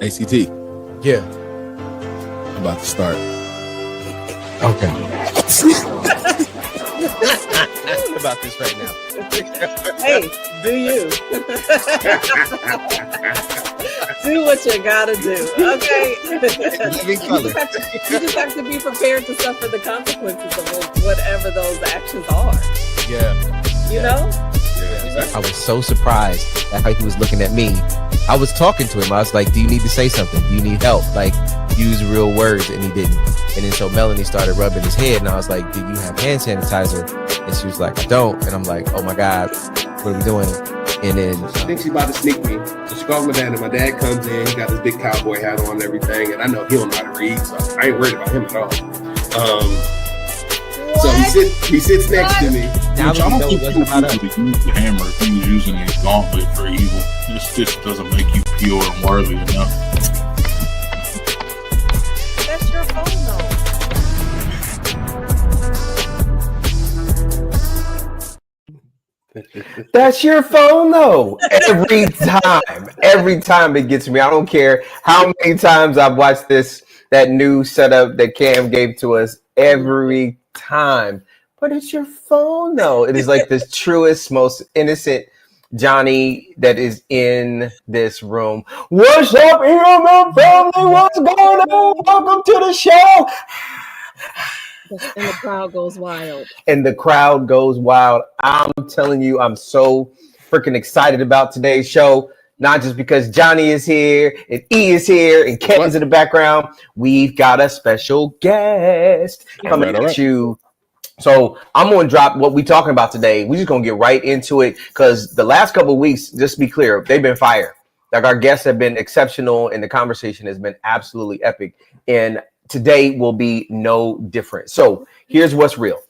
ACT. Yeah. I'm about to start. Okay. About this right now. Hey, do you? Do what you gotta do, okay? Living color. You just have to be prepared to suffer the consequences of whatever those actions are. Yeah. You know? Yeah. I was so surprised at how he was looking at me. I was talking to him. I was like, do you need to say something? Do you need help? Like, use real words. And he didn't. And then so Melanie started rubbing his head. And I was like, do you have hand sanitizer? And she was like, I don't. And I'm like, oh my God, what are we doing? And then I think she's about to sneak me. So she calls my dad, and my dad comes in. He got this big cowboy hat on and everything. And I know he don't know how to read, so I ain't worried about him at all. So he sits next to me. now Which I we don't know think it people wasn't about us. need to use the hammer if he was using a gauntlet for evil. This just doesn't make you pure and worthy enough. That's your phone, though. That's your phone, though. Every time it gets me. I don't care how many times I've watched that new setup that Cam gave to us. Every time. But it's your phone, though. It is like the truest, most innocent Johnny that is in this room. What's up, EMM Family? What's going on? Welcome to the show. And the crowd goes wild. And the crowd goes wild. I'm telling you, I'm so freaking excited about today's show. Not just because Johnny is here and E is here and Kevin's in the background. We've got a special guest coming at you. So I'm going to drop what we're talking about today. We're just going to get right into it because the last couple of weeks, just to be clear, they've been fire. Like our guests have been exceptional and the conversation has been absolutely epic. And today will be no different. So here's what's real.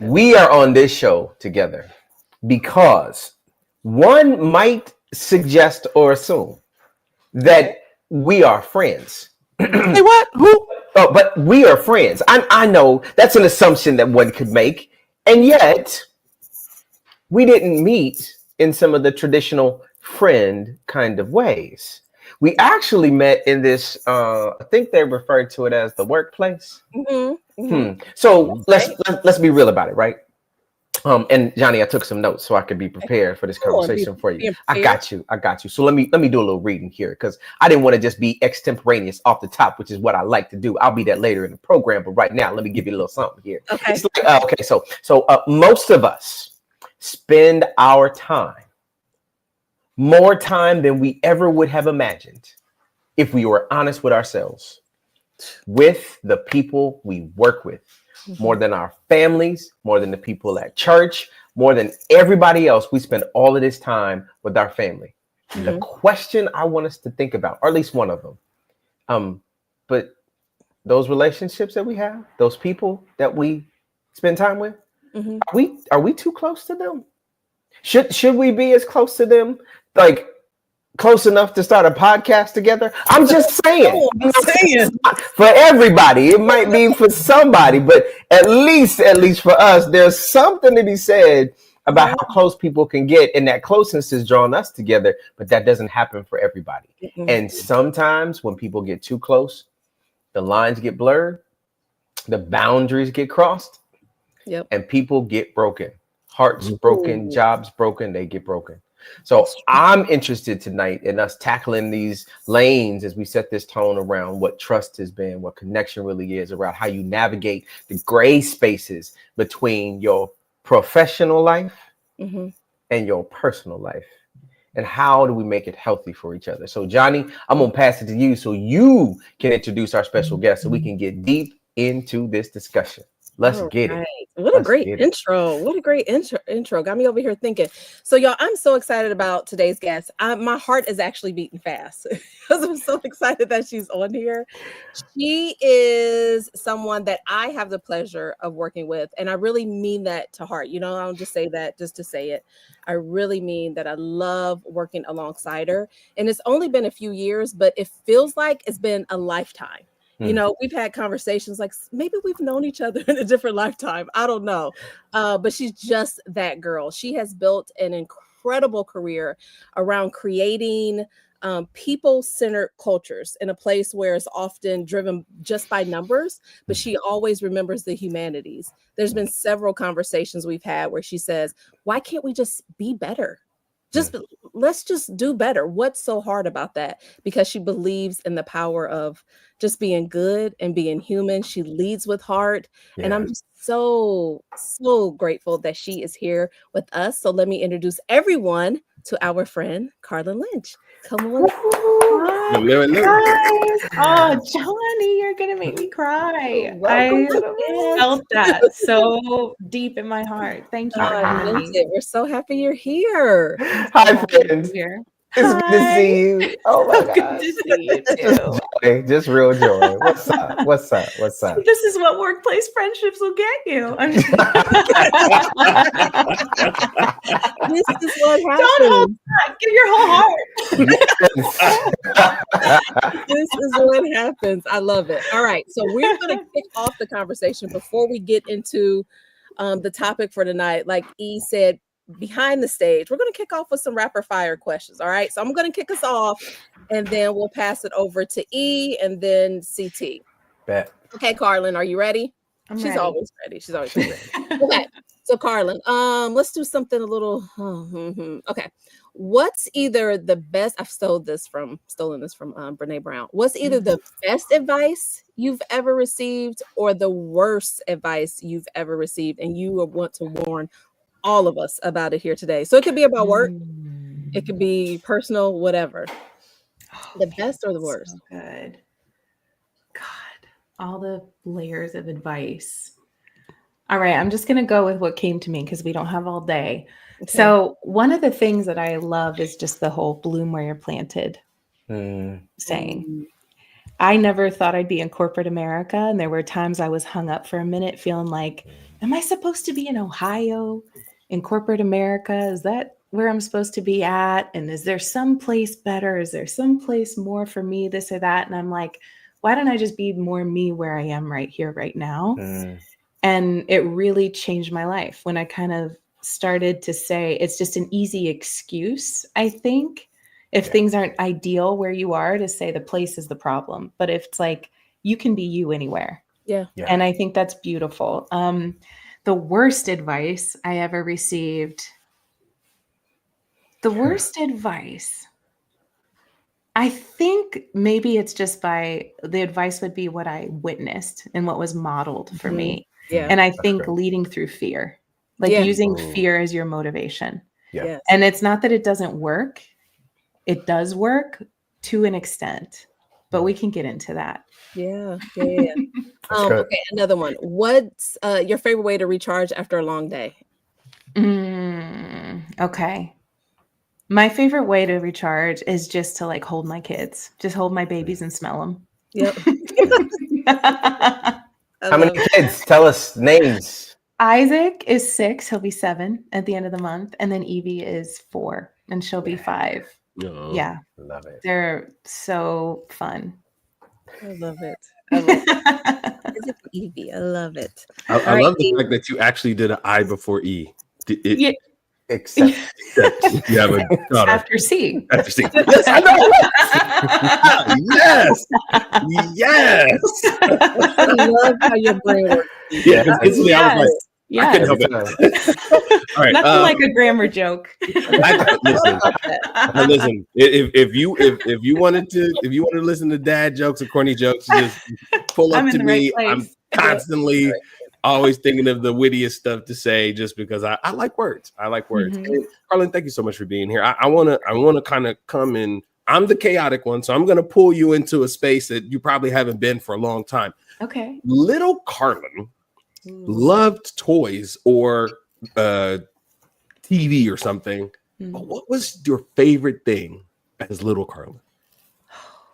We are on this show together because one might suggest or assume that we are friends. Hey, what? Who? Oh, but we are friends. I know that's an assumption that one could make. And yet we didn't meet in some of the traditional friend kind of ways. We actually met in this, I think they refer to it as the workplace. Mm-hmm. Mm-hmm. So let's be real about it, right? And Johnny, I took some notes so I could be prepared for this conversation for you. I got you. So let me do a little reading here because I didn't want to just be extemporaneous off the top, which is what I like to do. I'll be that later in the program, but right now, let me give you a little something here. Okay. It's like, okay. So most of us spend our time, more time than we ever would have imagined, if we were honest with ourselves, with the people we work with. More than our families, more than the people at church, more than everybody else, we spend all of this time with our family. Mm-hmm. The question I want us to think about, or at least one of them, but those relationships that we have, those people that we spend time with, are we too close to them? Should we be as close to them, like close enough to start a podcast together? I'm just saying. For everybody, it might be for somebody, but at least for us, there's something to be said about how close people can get, and that closeness has drawn us together, but that doesn't happen for everybody. And sometimes when people get too close, the lines get blurred, the boundaries get crossed, and people get broken. Hearts broken, jobs broken, they get broken. So I'm interested tonight in us tackling these lanes as we set this tone around what trust has been, what connection really is, around how you navigate the gray spaces between your professional life and your personal life. And how do we make it healthy for each other? So Johnny, I'm going to pass it to you so you can introduce our special guest so we can get deep into this discussion. Let's get it. What a great intro. What a great intro. Got me over here thinking. So y'all, I'm so excited about today's guest. My heart is actually beating fast because I'm so excited that she's on here. She is someone that I have the pleasure of working with. And I really mean that to heart. You know, I don't just say that just to say it. I really mean that I love working alongside her. And it's only been a few years, but it feels like it's been a lifetime. You know, we've had conversations like maybe we've known each other in a different lifetime. I don't know. But she's just that girl. She has built an incredible career around creating people-centered cultures in a place where it's often driven just by numbers, but she always remembers the humanities. There's been several conversations we've had where she says, why can't we just be better? Let's just do better. What's so hard about that? Because she believes in the power of just being good and being human. She leads with heart. And I'm just so grateful that she is here with us. So let me introduce everyone to our friend, Carlin Lynch. Come on. Guys. Oh, Johnny, you're going to make me cry. I felt that so deep in my heart. Thank you for having me. We're so happy you're here. Hi, friends. It's good to see you. Oh my God. Good to see you too. Joy, just real joy. What's up? What's up? What's up? This is what workplace friendships will get you. This is what happens. Don't hold back. Give your whole heart. This is what happens. I love it. All right. So we're going to kick off the conversation before we get into the topic for tonight. Like E said, behind the stage, we're going to kick off with some rapid fire questions. All right. So I'm going to kick us off and then we'll pass it over to E and then CT. Bet. Okay, Carlin, are you ready? She's ready. Always ready. She's always ready. Okay. So Carlin, let's do something a little, okay. What's either the best, I've stolen this from Brene Brown. What's either the best advice you've ever received or the worst advice you've ever received? And you want to warn all of us about it here today. So it could be about work. It could be personal, whatever. The best or the worst? So good. God, all the layers of advice. All right, I'm just going to go with what came to me because we don't have all day. Okay. So one of the things that I love is just the whole bloom where you're planted saying. I never thought I'd be in corporate America. And there were times I was hung up for a minute feeling like, am I supposed to be in Ohio in corporate America? Is that where I'm supposed to be at? And is there some place better? Is there some place more for me, this or that? And I'm like, why don't I just be more me where I am right here, right now? And it really changed my life when I kind of started to say it's just an easy excuse, I think, if things aren't ideal where you are, to say the place is the problem. But if it's like, you can be you anywhere. Yeah. And I think that's beautiful. The worst advice I ever received, I think maybe it's just the advice would be what I witnessed and what was modeled for me. Yeah. And I think leading through fear, like using fear as your motivation. Yeah. And it's not that it doesn't work. It does work to an extent, but we can get into that. Yeah. Okay, another one. What's your favorite way to recharge after a long day? Okay. My favorite way to recharge is just to like hold my kids, just hold my babies and smell them. Yep. How many kids? Tell us names. Isaac is 6. He'll be 7 at the end of the month. And then Evie is 4 and she'll be 5. Oh, yeah. Love it. They're so fun. I love it. Isaac Evie. I love it. I love the fact that you actually did an I before E. Except you have a daughter. After C. After C. Yes, I know. Yes. I love how your brain works. Yeah, because instantly I was like, I couldn't help it. All right. Nothing like a grammar joke. Listen. If you wanted to listen to dad jokes or corny jokes, just pull up to me. I'm constantly always thinking of the wittiest stuff to say, just because I like words. I like words. And Carlin, thank you so much for being here. I want to kind of come in. I'm the chaotic one, so I'm going to pull you into a space that you probably haven't been for a long time. Okay. Little Carlin loved toys or TV or something. But what was your favorite thing as little Carlin?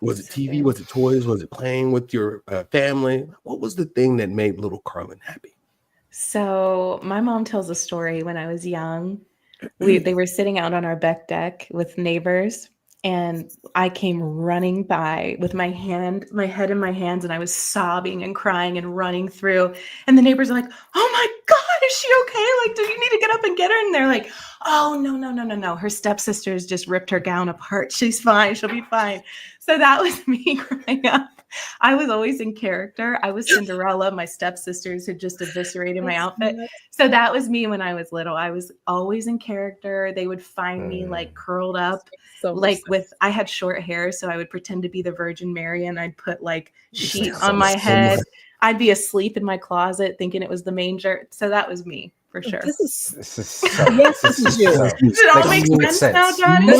Was it TV? Was it toys? Was it playing with your family? What was the thing that made little Carlin happy? So my mom tells a story when I was young. They were sitting out on our back deck with neighbors, and I came running by with my head in my hands, and I was sobbing and crying and running through. And the neighbors are like, "Oh my God, is she okay? Like, do you need to get up and get her?" And they're like, oh, no. Her stepsisters just ripped her gown apart. She's fine. She'll be fine. So that was me growing up. I was always in character. I was Cinderella. My stepsisters had just eviscerated my outfit. So that was me when I was little. I was always in character. They would find me like curled up, I had short hair. So I would pretend to be the Virgin Mary and I'd put like sheet on my head. I'd be asleep in my closet thinking it was the manger. So that was me. For sure. This is so, yes, this is you. Does it all make sense now, Johnny?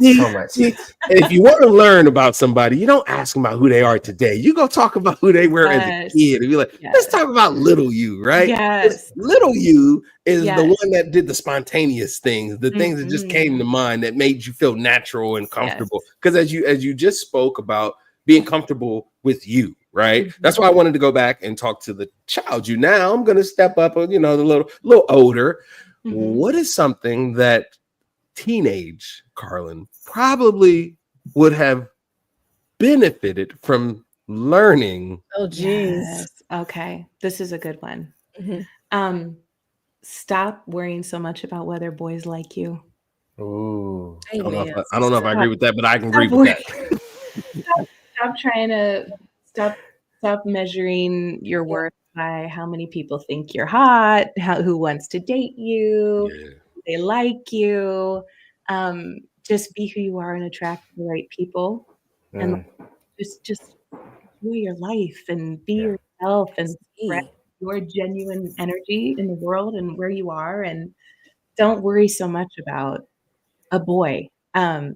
So much. If you want to learn about somebody, you don't ask them about who they are today. You go talk about who they were as a kid. And be like, let's talk about little you, right? Yes. Little you is the one that did the spontaneous things, the things that just came to mind that made you feel natural and comfortable. Because as you just spoke about being comfortable with you. Right. That's why I wanted to go back and talk to the child. Now I'm going to step up, the little older. What is something that teenage Carlin probably would have benefited from learning? Oh, geez. Yes. Okay. This is a good one. Stop worrying so much about whether boys like you. Ooh. I don't know if I agree with that, but I can agree with that. Stop trying to stop measuring your worth by how many people think you're hot, who wants to date you, they like you. Just be who you are and attract the right people, and just enjoy your life and be yourself and spread your genuine energy in the world and where you are, and don't worry so much about a boy. I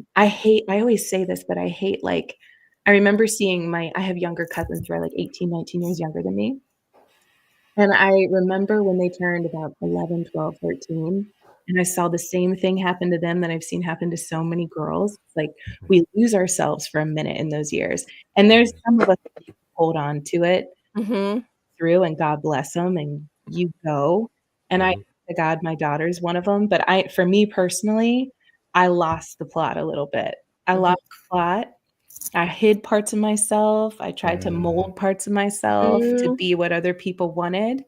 always say this, but I hate I remember seeing I have younger cousins who are like 18, 19 years younger than me. And I remember when they turned about 11, 12, 13, and I saw the same thing happen to them that I've seen happen to so many girls. It's like we lose ourselves for a minute in those years. And there's some of us that hold on to it through, and God bless them, and you go. And I, God, my daughter's one of them. But for me personally, I lost the plot a little bit. I lost the plot. I hid parts of myself. I tried to mold parts of myself to be what other people wanted.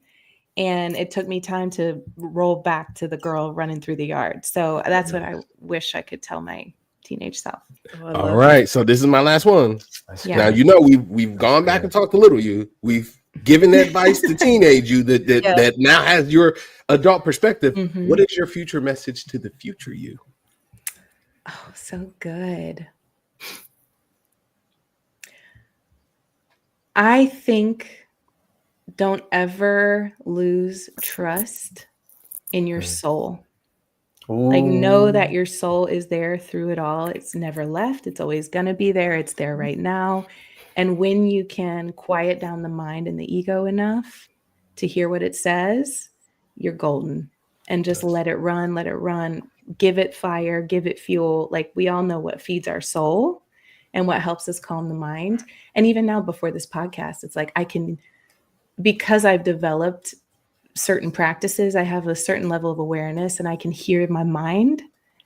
And it took me time to roll back to the girl running through the yard. So that's what I wish I could tell my teenage self. All right. So this is my last one. Now, we've gone back and talked to little you. We've given advice to teenage you that now has your adult perspective. What is your future message to the future you? Oh, so good. I think don't ever lose trust in your soul. Ooh. Like, know that your soul is there through it all. It's never left. It's always going to be there. It's there right now. And when you can quiet down the mind and the ego enough to hear what it says, you're golden. And just let it run, give it fire, give it fuel. Like, we all know what feeds our soul and what helps us calm the mind. And even now, before this podcast, it's like because I've developed certain practices, I have a certain level of awareness, and I can hear my mind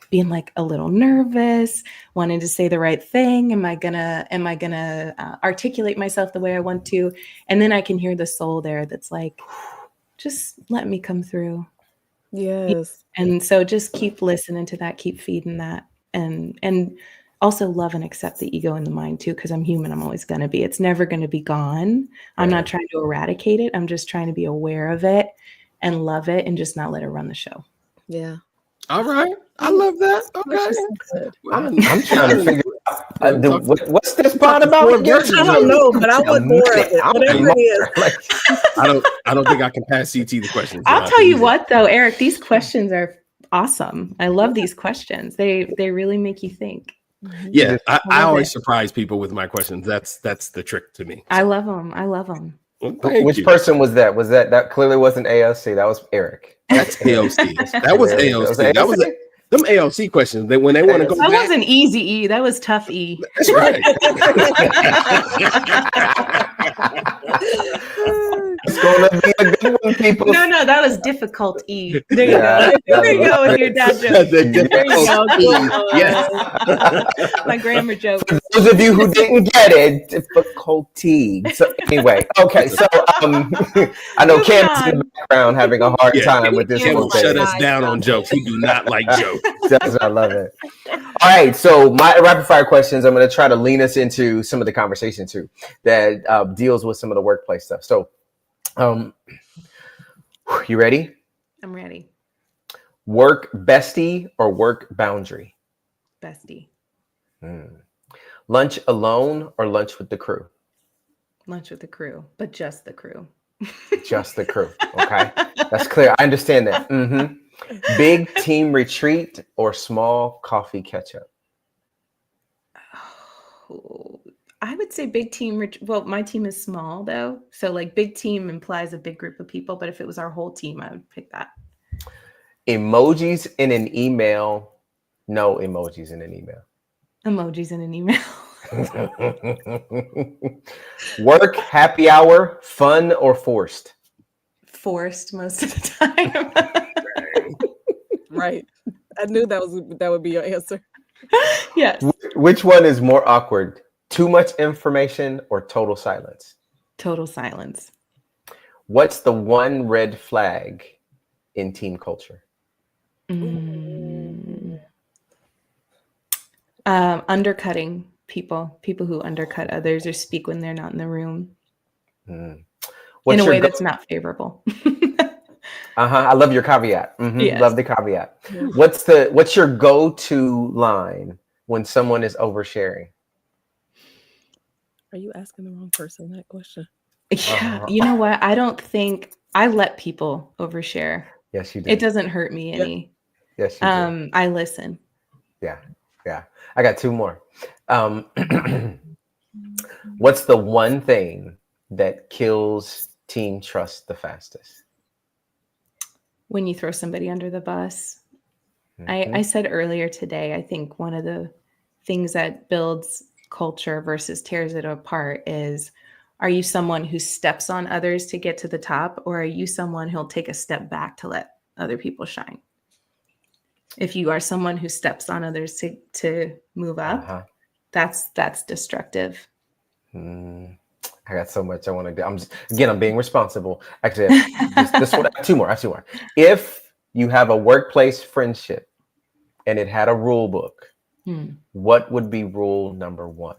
being like a little nervous, wanting to say the right thing. Am I gonna articulate myself the way I want to? And then I can hear the soul there that's like, just let me come through. Yes. And so just keep listening to that, keep feeding that, and also love and accept the ego in the mind too, because I'm human. I'm always going to be. It's never going to be gone. I'm not trying to eradicate it. I'm just trying to be aware of it and love it and just not let it run the show. Yeah. All right. I love that. Okay. I'm trying to figure out what's this part about? I don't know, but I want more of it. Whatever it is. I don't think I can pass CT the questions. I'll tell you what, though, Eric, these questions are awesome. I love these questions. They really make you think. Yeah, I always surprise people with my questions. That's the trick to me. I love them. Well, which person was that? That clearly wasn't AOC. That was Eric. That's AOC. That was AOC. That was them AOC questions. That when they want to go. That wasn't easy E. That was tough E. That's right. It's gonna be a good one, people. No, that was difficult. E. There you go. There you go with your dad joke. The There you go. Good one. Yes. My grammar joke. For those of you who didn't get it, difficulty. So anyway, okay. So I know Cam is in the background having a hard time with this Cam whole will shut thing. us down on jokes. We do not like jokes. I love it. All right, so my rapid fire questions, I'm going to try to lean us into some of the conversation too that deals with some of the workplace stuff. So, you ready? I'm ready. Work bestie or work boundary? Bestie. Lunch alone or lunch with the crew? Lunch with the crew, but just the crew. Just the crew. Okay, that's clear. I understand that. Big team retreat or small coffee catch up? Oh, I would say big team. Well, my team is small though. So like big team implies a big group of people. But if it was our whole team, I would pick that. Emojis in an email. No emojis in an email. Emojis in an email. Work happy hour, fun or forced? Forced most of the time. Right. I knew that would be your answer. Yes. Which one is more awkward? Too much information or total silence? Total silence. What's the one red flag in team culture? Undercutting people who undercut others or speak when they're not in the room in a way that's not favorable. I love your caveat. Yes. Love the caveat. What's your go-to line when someone is oversharing? Are you asking the wrong person that question? Yeah, you know what? I don't think I let people overshare. Yes, you do. It doesn't hurt me any. Yes, you do. I listen. Yeah. I got two more. What's the one thing that kills team trust the fastest? When you throw somebody under the bus. I said earlier today, I think one of the things that builds culture versus tears it apart is, are you someone who steps on others to get to the top, or are you someone who'll take a step back to let other people shine? If you are someone who steps on others to move up, that's destructive. I got so much I want to do. I'm being responsible. Actually, this one, I have two more. If you have a workplace friendship and it had a rule book, what would be rule number 1?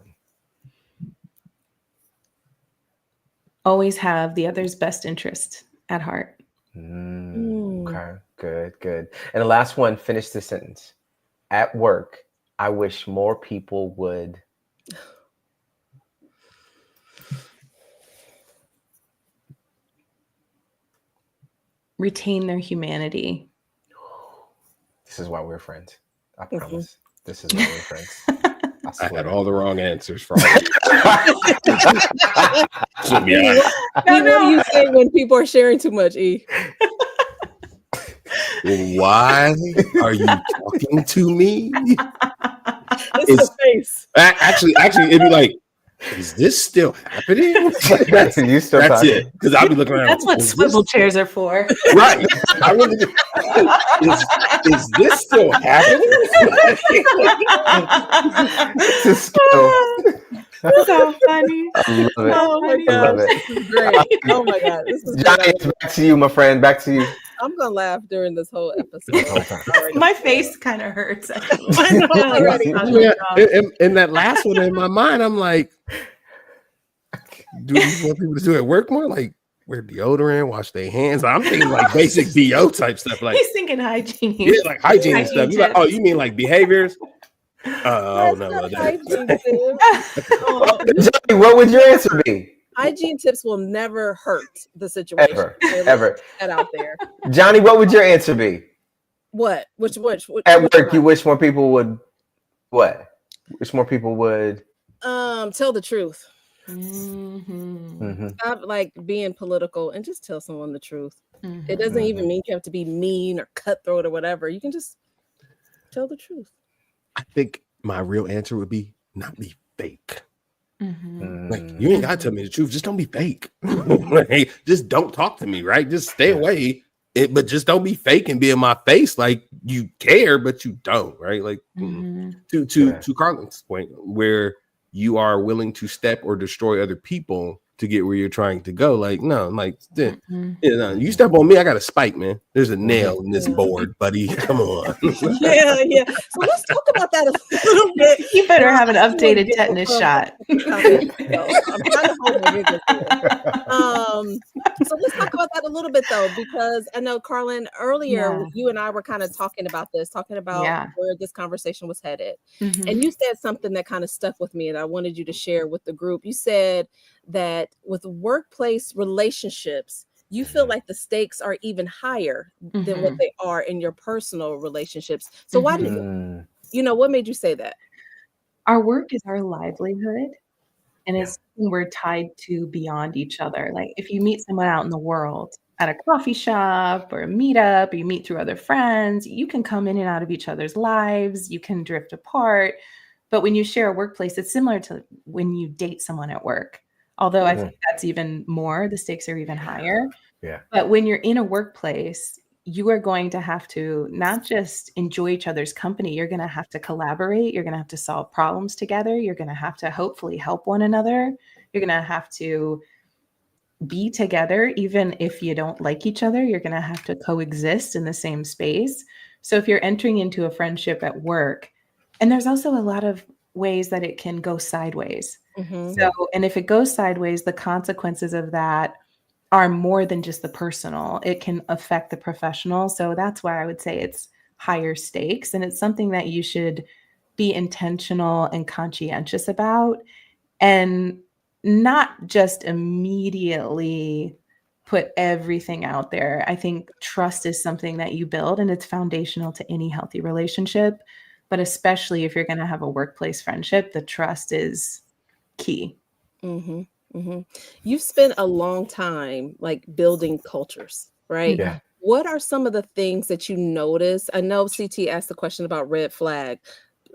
Always have the other's best interest at heart. Okay, good. And the last one, finish the sentence. At work, I wish more people would. Retain their humanity. This is why we're friends. I promise. This is why we're friends. I had all the wrong answers for all of you. What do you say when people are sharing too much, E? Why are you talking to me? It's the face. Actually, it'd be like, is this still happening? That's it. Because I'll be looking around. That's what swivel chairs are for. Right. I really do. Is this still happening? So funny. I love it. Oh my I love gosh. it. This is great. Oh my God. This is Johnny, back to you, my friend. Back to you. I'm gonna laugh during this whole episode. My face kind of hurts. I know already. And that last one in my mind, I'm like, do you want people to do at work more? Like wear deodorant, wash their hands. I'm thinking like basic BO type stuff. Like he's thinking hygiene. Yeah, like hygiene stuff. You're like, oh, you mean like behaviors? Oh no. Johnny, what would your answer be? Hygiene tips will never hurt the situation. Ever. Get out there. Johnny, what would your answer be? What? Which At work, you wish more people would what? Wish more people would tell the truth. Stop like being political and just tell someone the truth. It doesn't even mean you have to be mean or cutthroat or whatever. You can just tell the truth. I think my real answer would be not be fake. Like, you ain't gotta tell me the truth. Just don't be fake. Like, just don't talk to me, right? Just stay away. But just don't be fake and be in my face like you care, but you don't, right? Like to Carlin's point, where you are willing to step or destroy other people to get where you're trying to go. Like, no, like, you step on me, I got a spike, man. There's a nail in this board, buddy. Come on. Yeah. So let's talk about that a little bit. You better have an updated tetanus shot. I'm trying to hold my giggles here. So let's talk about that a little bit, though, because I know, Carlin, earlier you and I were kind of talking about where this conversation was headed. And you said something that kind of stuck with me, and I wanted you to share with the group. You said that with workplace relationships, you feel like the stakes are even higher than what they are in your personal relationships. So why did what made you say that? Our work is our livelihood, and it's something we're tied to beyond each other. Like, if you meet someone out in the world at a coffee shop or a meetup, or you meet through other friends, you can come in and out of each other's lives, you can drift apart. But when you share a workplace, it's similar to when you date someone at work. Although I think that's even more, the stakes are even higher. Yeah. But when you're in a workplace, you are going to have to not just enjoy each other's company, you're going to have to collaborate. You're going to have to solve problems together. You're going to have to hopefully help one another. You're going to have to be together. Even if you don't like each other, you're going to have to coexist in the same space. So if you're entering into a friendship at work, and there's also a lot of ways that it can go sideways. So, and if it goes sideways, the consequences of that are more than just the personal. It can affect the professional. So that's why I would say it's higher stakes. And it's something that you should be intentional and conscientious about, and not just immediately put everything out there. I think trust is something that you build, and it's foundational to any healthy relationship. But especially if you're going to have a workplace friendship, the trust is key. You've spent a long time like building cultures, right? Yeah. What are some of the things that you notice? I know CT asked the question about red flag,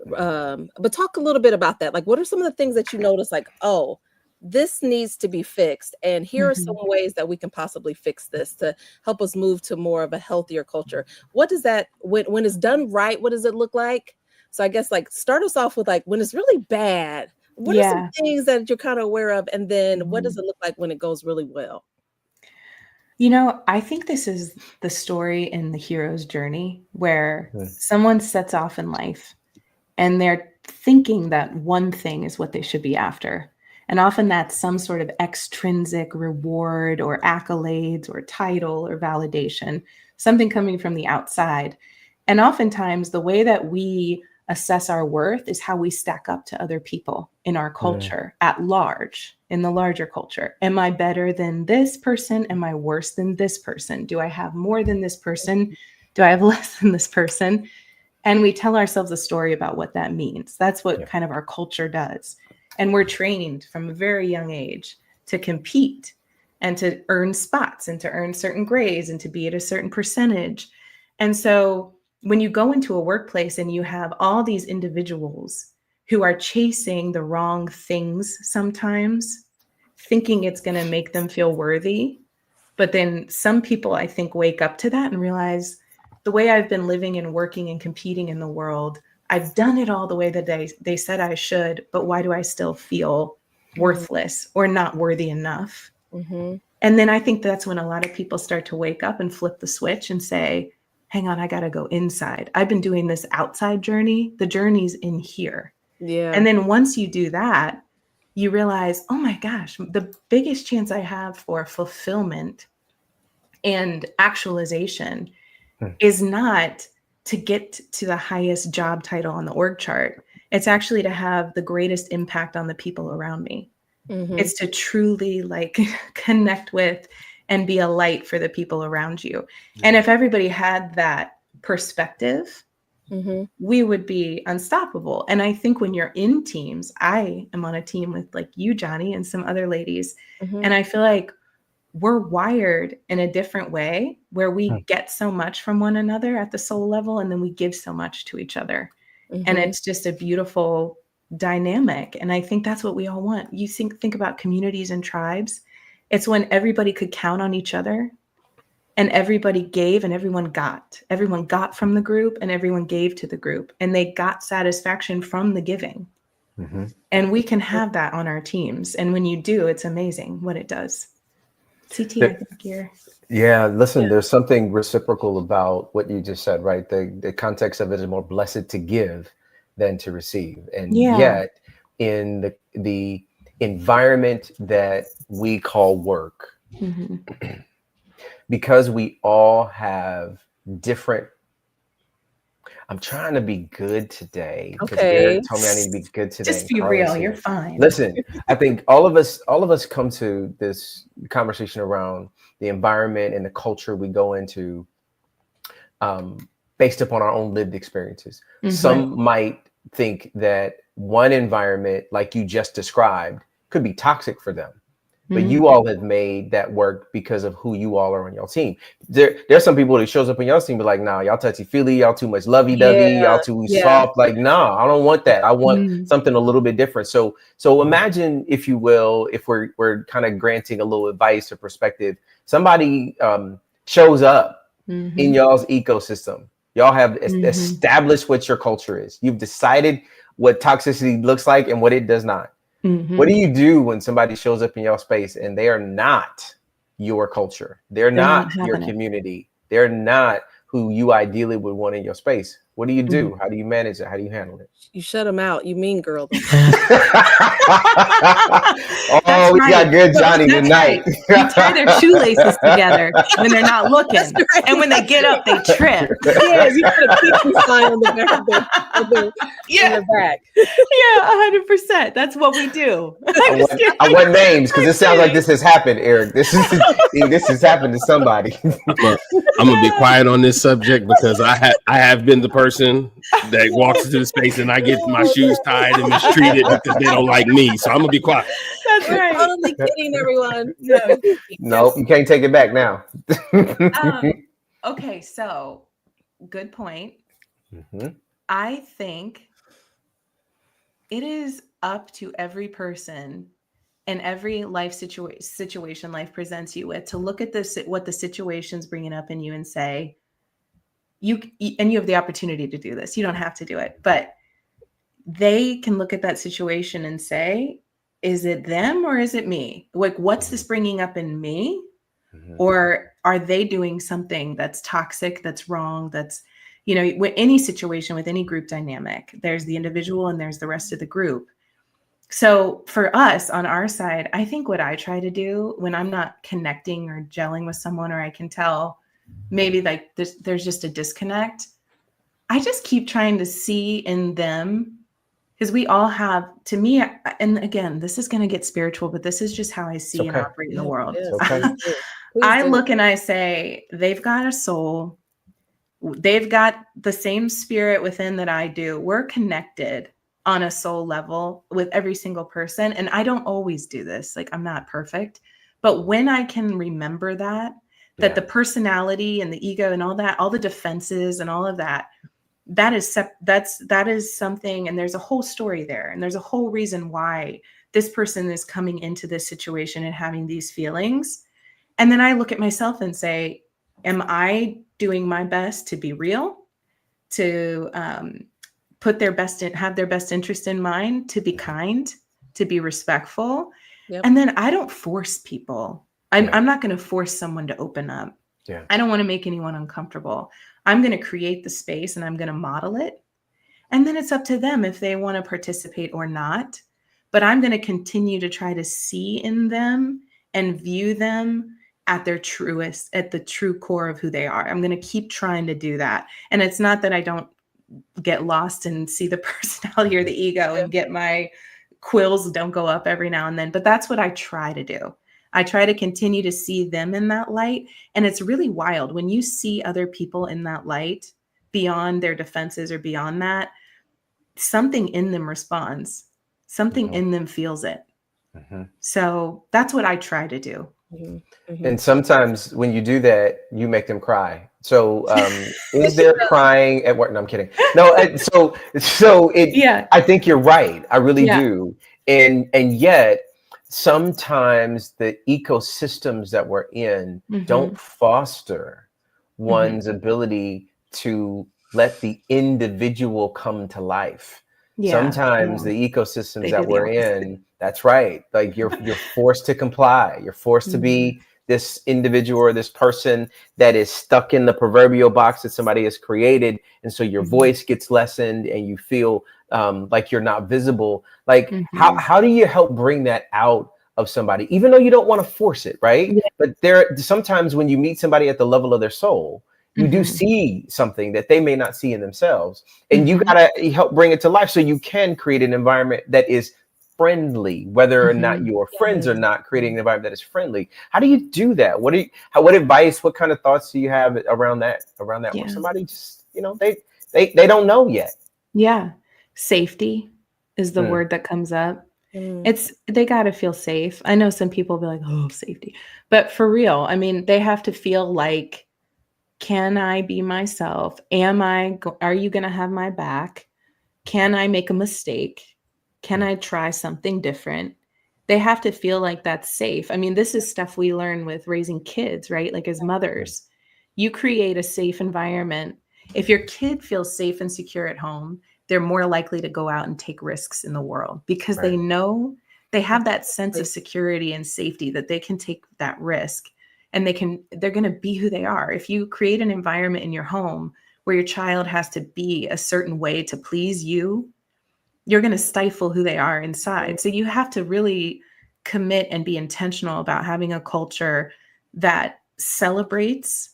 but talk a little bit about that. Like, what are some of the things that you notice? Like, oh, this needs to be fixed, and here are some ways that we can possibly fix this to help us move to more of a healthier culture. What does that, when it's done right, what does it look like? So I guess, like, start us off with, like, when it's really bad, what are some things that you're kind of aware of? And then what does it look like when it goes really well? You know, I think this is the story in the hero's journey where someone sets off in life and they're thinking that one thing is what they should be after. And often that's some sort of extrinsic reward or accolades or title or validation, something coming from the outside. And oftentimes the way that we assess our worth is how we stack up to other people in our culture at large, in the larger culture. Am I better than this person? Am I worse than this person? Do I have more than this person? Do I have less than this person? And we tell ourselves a story about what that means. That's what kind of our culture does. And we're trained from a very young age to compete and to earn spots and to earn certain grades and to be at a certain percentage. And so when you go into a workplace and you have all these individuals who are chasing the wrong things sometimes, thinking it's going to make them feel worthy. But then some people, I think, wake up to that and realize the way I've been living and working and competing in the world, I've done it all the way that they said I should, but why do I still feel worthless or not worthy enough? And then I think that's when a lot of people start to wake up and flip the switch and say, hang on, I got to go inside. I've been doing this outside journey. The journey's in here. Yeah. And then once you do that, you realize, oh my gosh, the biggest chance I have for fulfillment and actualization is not to get to the highest job title on the org chart. It's actually to have the greatest impact on the people around me. It's to truly like connect with and be a light for the people around you. And if everybody had that perspective, we would be unstoppable. And I think when you're in teams, I am on a team with like you, Johnny, and some other ladies. And I feel like we're wired in a different way where we get so much from one another at the soul level, and then we give so much to each other. And it's just a beautiful dynamic. And I think that's what we all want. You think about communities and tribes. It's when everybody could count on each other and everybody gave and everyone got from the group and everyone gave to the group and they got satisfaction from the giving. Mm-hmm. And we can have that on our teams. And when you do, it's amazing what it does. CT, I think you're. Yeah, listen, there's something reciprocal about what you just said, right? The context of it is more blessed to give than to receive. And yet in the environment that we call work, mm-hmm. because we all have different, I'm trying to be good today. Okay. Eric told me I need to be good today. Just be real. You're fine. Listen, I think all of us come to this conversation around the environment and the culture we go into based upon our own lived experiences. Mm-hmm. Some might think that one environment, like you just described, could be toxic for them. But you all have made that work because of who you all are on your team. There's some people that shows up on your team, be like, nah, y'all touchy-feely, y'all too much lovey-dovey, y'all too soft. Like, nah, I don't want that. I want something a little bit different. So imagine, if you will, if we're kind of granting a little advice or perspective, somebody shows up in y'all's ecosystem. Y'all have established what your culture is. You've decided what toxicity looks like and what it does not. Mm-hmm. What do you do when somebody shows up in your space and they are not your culture? They're not your community. They're not who you ideally would want in your space. What do you do? Mm-hmm. How do you manage it? How do you handle it? You shut them out. You mean girl them. We got good Johnny tonight. Right. You tie their shoelaces together when they're not looking. Right. And when they get up, they trip. Yeah, you put a picking sign on the back of their back. Yeah, 100%. That's what we do. I want names because it sounds like this has happened, Eric. This has happened to somebody. Look, I'm gonna be quiet on this subject because I have been the person that walks into the space and I get my shoes tied and mistreated because they don't like me. So I'm gonna be quiet. That's right. Totally kidding, everyone. No, you can't take it back now. Okay, so good point. Mm-hmm. I think it is up to every person and every life situation life presents you with to look at this, what the situation's bringing up in you and say, you have the opportunity to do this. You don't have to do it, but they can look at that situation and say, is it them or is it me? Like, what's this bringing up in me? Mm-hmm. Or are they doing something that's toxic, that's wrong, that's, with any situation, with any group dynamic, there's the individual and there's the rest of the group. So for us on our side, I think what I try to do when I'm not connecting or gelling with someone, or I can tell maybe like there's just a disconnect, I just keep trying to see in them, because we all have, to me, and again, this is going to get spiritual, but this is just how I see and operate in the world. Okay. I look and I say, they've got a soul. They've got the same spirit within that I do. We're connected on a soul level with every single person. And I don't always do this. Like, I'm not perfect, but when I can remember that the personality and the ego and all that, all the defenses and all of that, that is something. And there's a whole story there. And there's a whole reason why this person is coming into this situation and having these feelings. And then I look at myself and say, am I doing my best to be real, to have their best interest in mind, to be kind, to be respectful? Yep. And then I don't force people. I'm not going to force someone to open up. Yeah. I don't want to make anyone uncomfortable. I'm going to create the space and I'm going to model it. And then it's up to them if they want to participate or not. But I'm going to continue to try to see in them and view them at their truest, at the true core of who they are. I'm going to keep trying to do that. And it's not that I don't get lost and see the personality or the ego and get my quills don't go up every now and then. But that's what I try to do. I try to continue to see them in that light. And it's really wild when you see other people in that light beyond their defenses or beyond that, something in them responds, something in them feels it. Mm-hmm. So that's what I try to do. Mm-hmm. And sometimes when you do that, you make them cry So, is there crying at work? No, I'm kidding. No, I think you're right. I really do. And yet, sometimes the ecosystems that we're in don't foster one's ability to let the individual come to life. Sometimes the ecosystems that we're in, that's right. Like you're forced to comply. You're forced to be this individual or this person that is stuck in the proverbial box that somebody has created. And so your voice gets lessened and you feel like you're not visible. Like how do you help bring that out of somebody, even though you don't want to force it, right? But sometimes when you meet somebody at the level of their soul, you do see something that they may not see in themselves, and you gotta help bring it to life so you can create an environment that is friendly, whether or not your friends are not creating an environment that is friendly. How do you do that? What advice, what kind of thoughts do you have around that where somebody just, they don't know yet? Safety is the word that comes up. They got to feel safe. I know some people be like, oh, safety, but for real, I mean, they have to feel like, can I be myself? Are you going to have my back? Can I make a mistake? Can I try something different? They have to feel like that's safe. I mean, this is stuff we learn with raising kids, right? Like as mothers, you create a safe environment. If your kid feels safe and secure at home, they're more likely to go out and take risks in the world because they know they have that sense of security and safety that they can take that risk. And they're going to be who they are. If you create an environment in your home where your child has to be a certain way to please you, you're going to stifle who they are inside. So you have to really commit and be intentional about having a culture that celebrates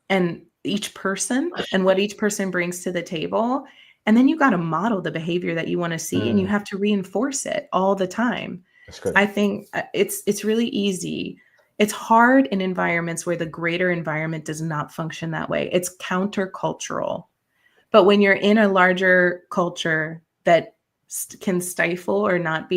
and each person and what each person brings to the table. And then you got to model the behavior that you want to see and you have to reinforce it all the time. That's good. I think it's really easy. It's hard in environments where the greater environment does not function that way. It's countercultural. But when you're in a larger culture that can stifle or not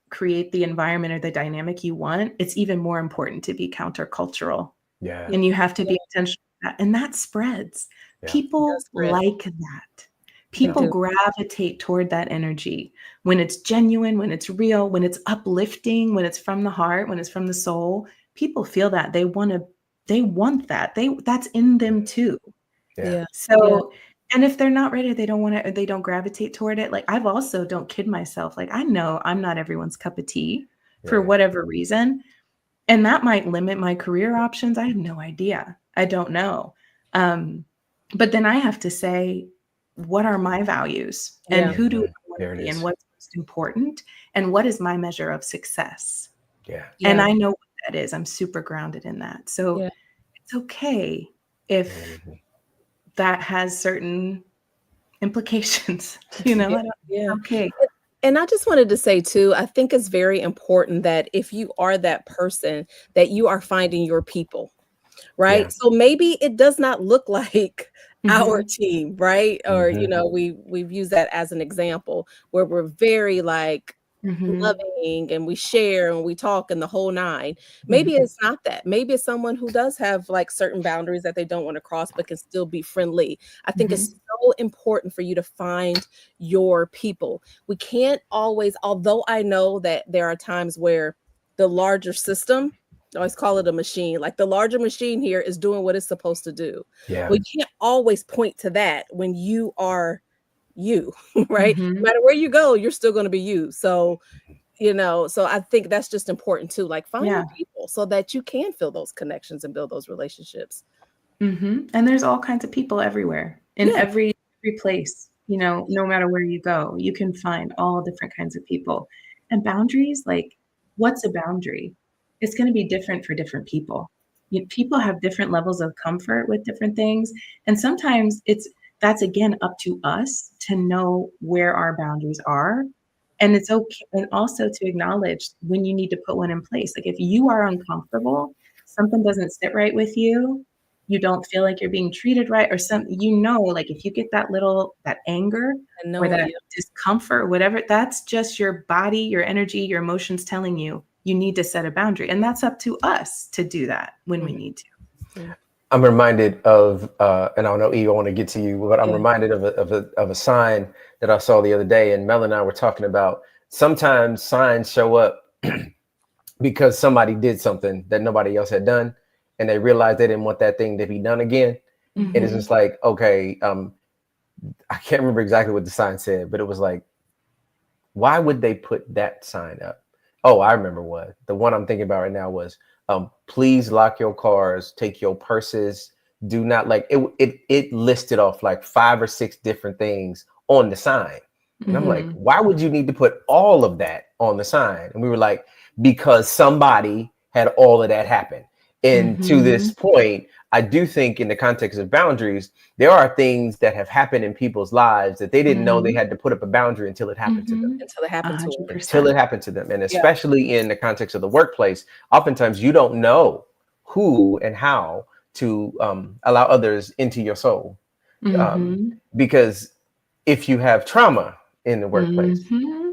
create the environment or the dynamic you want, it's even more important to be countercultural. And you have to be intentional. And that spreads. People like that. People gravitate toward that energy when it's genuine, when it's real, when it's uplifting, when it's from the heart, when it's from the soul. People feel that they want that. That's in them too. So, and if they're not ready, they don't want to, or they don't gravitate toward it. Like I've also don't kid myself. Like I know I'm not everyone's cup of tea for whatever reason. And that might limit my career options. I have no idea. I don't know. But then I have to say, what are my values and who do I want to be and what's most important and what is my measure of success? And I know what that is. I'm super grounded in that. So it's okay if that has certain implications, Okay. And I just wanted to say too, I think it's very important that if you are that person, that you are finding your people, right? So maybe it does not look like our team, right? Or, we've used that as an example where we're very like loving and we share and we talk and the whole nine. Maybe it's not that. Maybe it's someone who does have like certain boundaries that they don't want to cross, but can still be friendly. I think it's so important for you to find your people. We can't always, although I know that there are times where the larger system, I always call it a machine, like the larger machine here is doing what it's supposed to do. We can't always point to that when you are you, right? No matter where you go, you're still going to be you. So, so I think that's just important too. Like find your people so that you can feel those connections and build those relationships. And there's all kinds of people everywhere in every place, no matter where you go, you can find all different kinds of people. And boundaries, like what's a boundary? It's going to be different for different people. People have different levels of comfort with different things. And sometimes that's again up to us to know where our boundaries are. And it's okay. And also to acknowledge when you need to put one in place. Like if you are uncomfortable, something doesn't sit right with you, you don't feel like you're being treated right or something, like if you get that anger or that discomfort or whatever, that's just your body, your energy, your emotions telling you need to set a boundary. And that's up to us to do that when we need to. I'm reminded of, and I don't know, E, I want to get to you, but I'm reminded of a sign that I saw the other day, and Mel and I were talking about. Sometimes signs show up because somebody did something that nobody else had done, and they realized they didn't want that thing to be done again. Mm-hmm. And it's just like, okay, I can't remember exactly what the sign said, but it was like, why would they put that sign up? Oh, I remember what. The one I'm thinking about right now was, please lock your cars, take your purses, do not, like, it listed off like 5 or 6 different things on the sign. And I'm like, why would you need to put all of that on the sign? And we were like, because somebody had all of that happen. And to this point, I do think in the context of boundaries, there are things that have happened in people's lives that they didn't know they had to put up a boundary until it happened to them. Until it happened to them. Until it happened to them. And especially in the context of the workplace, oftentimes you don't know who and how to allow others into your soul. Because if you have trauma in the workplace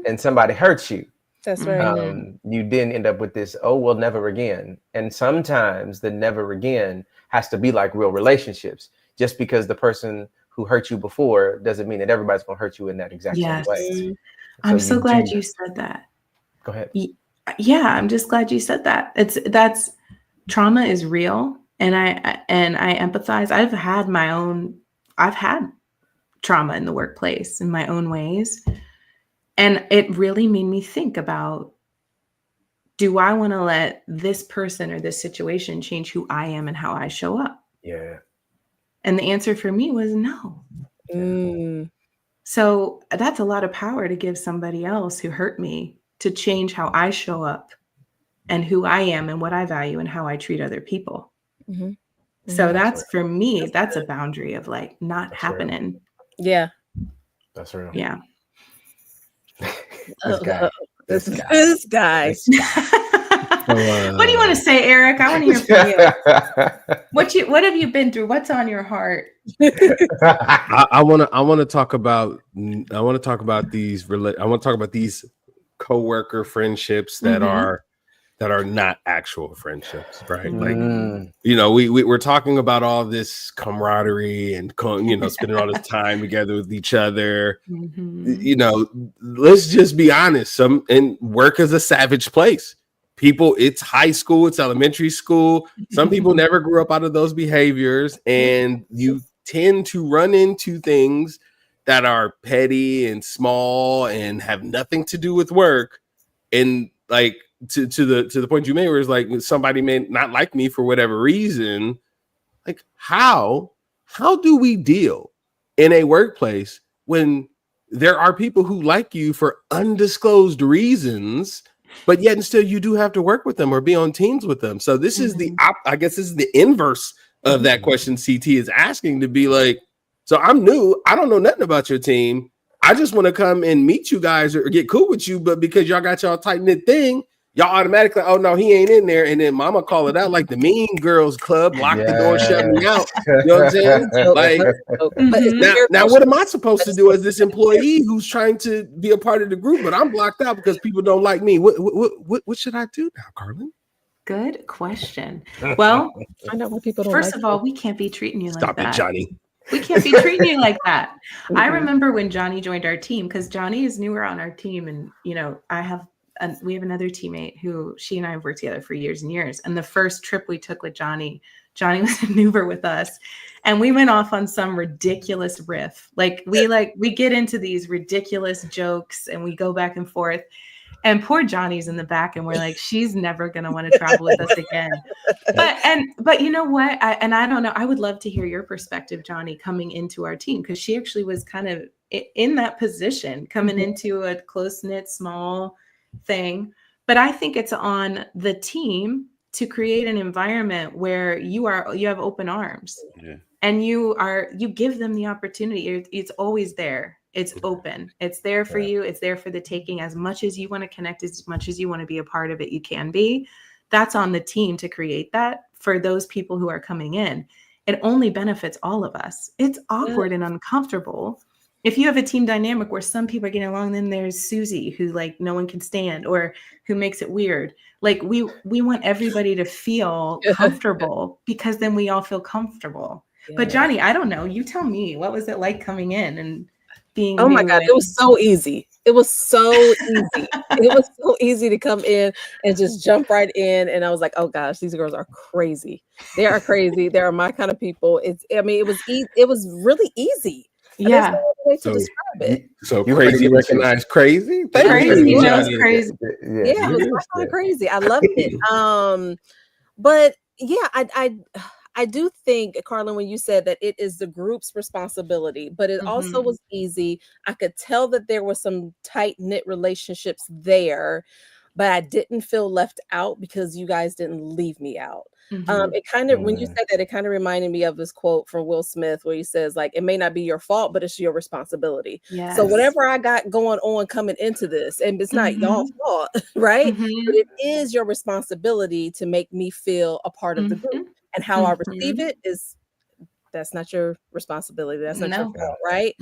and somebody hurts you, that's right. You then end up with this, oh, well, never again. And sometimes the never again has to be like real relationships. Just because the person who hurt you before doesn't mean that everybody's going to hurt you in that exact same way. I'm so glad you said that. Go ahead. Yeah, I'm just glad you said that. That's trauma is real, and I empathize. I've had trauma in the workplace in my own ways. And it really made me think about, do I want to let this person or this situation change who I am and how I show up? Yeah. And the answer for me was no. So that's a lot of power to give somebody else who hurt me to change how I show up and who I am and what I value and how I treat other people. So that's for me, that's a boundary of like not happening. Real. Yeah. That's real. Yeah. This guy. What do you want to say, Eric? I want to hear from you. What have you been through? What's on your heart? I want to talk about these coworker friendships that are not actual friendships, right? Like, we're talking about all this camaraderie and spending all this time together with each other. Let's just be honest. And work is a savage place. People, it's high school, it's elementary school. Some people never grew up out of those behaviors, and you tend to run into things that are petty and small and have nothing to do with work. And like to the point you made, where it's like somebody may not like me for whatever reason. Like how do we deal in a workplace when there are people who like you for undisclosed reasons, but yet and still you do have to work with them or be on teams with them? So this is I guess this is the inverse of that question CT is asking, to be like, so I'm new, I don't know nothing about your team. I just want to come and meet you guys or get cool with you, but because y'all got y'all tight knit thing, y'all automatically, oh no, he ain't in there. And then mama call it out like the Mean Girls Club, lock the door, shut me out. You know what I'm saying? Like, now what am I supposed to do as this employee who's trying to be a part of the group, but I'm blocked out because people don't like me? What should I do now, Carlin? Good question. Well, I know what people don't first like of all, we can't be treating you like that. Stop it, Johnny. We can't be treating you like that. I remember when Johnny joined our team, because Johnny is newer on our team, and we have another teammate who she and I have worked together for years and years. And the first trip we took with Johnny was in Uber with us, and we went off on some ridiculous riff. We get into these ridiculous jokes and we go back and forth. And poor Johnny's in the back, and we're like, she's never gonna want to travel with us again. But you know what? I don't know. I would love to hear your perspective, Johnny, coming into our team, because she actually was kind of in that position, coming into a close-knit, small thing. But I think it's on the team to create an environment where you have open arms, and you give them the opportunity. It's always there. It's open. It's there for you. It's there for the taking. As much as you want to connect, as much as you want to be a part of it, you can be. That's on the team to create that for those people who are coming in. It only benefits all of us. It's awkward and uncomfortable, If you have a team dynamic where some people are getting along, then there's Susie who like no one can stand or who makes it weird. Like we want everybody to feel comfortable because then we all feel comfortable. Yeah. But Johnny, I don't know. You tell me, what was it like coming in and being Oh my God, it was so easy. It was so easy. It was so easy to come in and just jump right in. And I was like, oh gosh, these girls are crazy. They are crazy. They are my kind of people. It was easy. It was really easy. Yeah. There's no way to describe it. So crazy recognize crazy? Crazy knows crazy. Yeah, it was my kind of crazy. I loved it. But yeah, I do think, Carlin, when you said that it is the group's responsibility, but it also was easy. I could tell that there were some tight-knit relationships there, but I didn't feel left out because you guys didn't leave me out. It kind of, when you said that, it kind of reminded me of this quote from Will Smith where he says, like, it may not be your fault, but it's your responsibility. Yes. So whatever I got going on coming into this, and it's not y'all's fault, right? But it is your responsibility to make me feel a part of the group. And how I receive it that's not your responsibility. That's not your fault, right?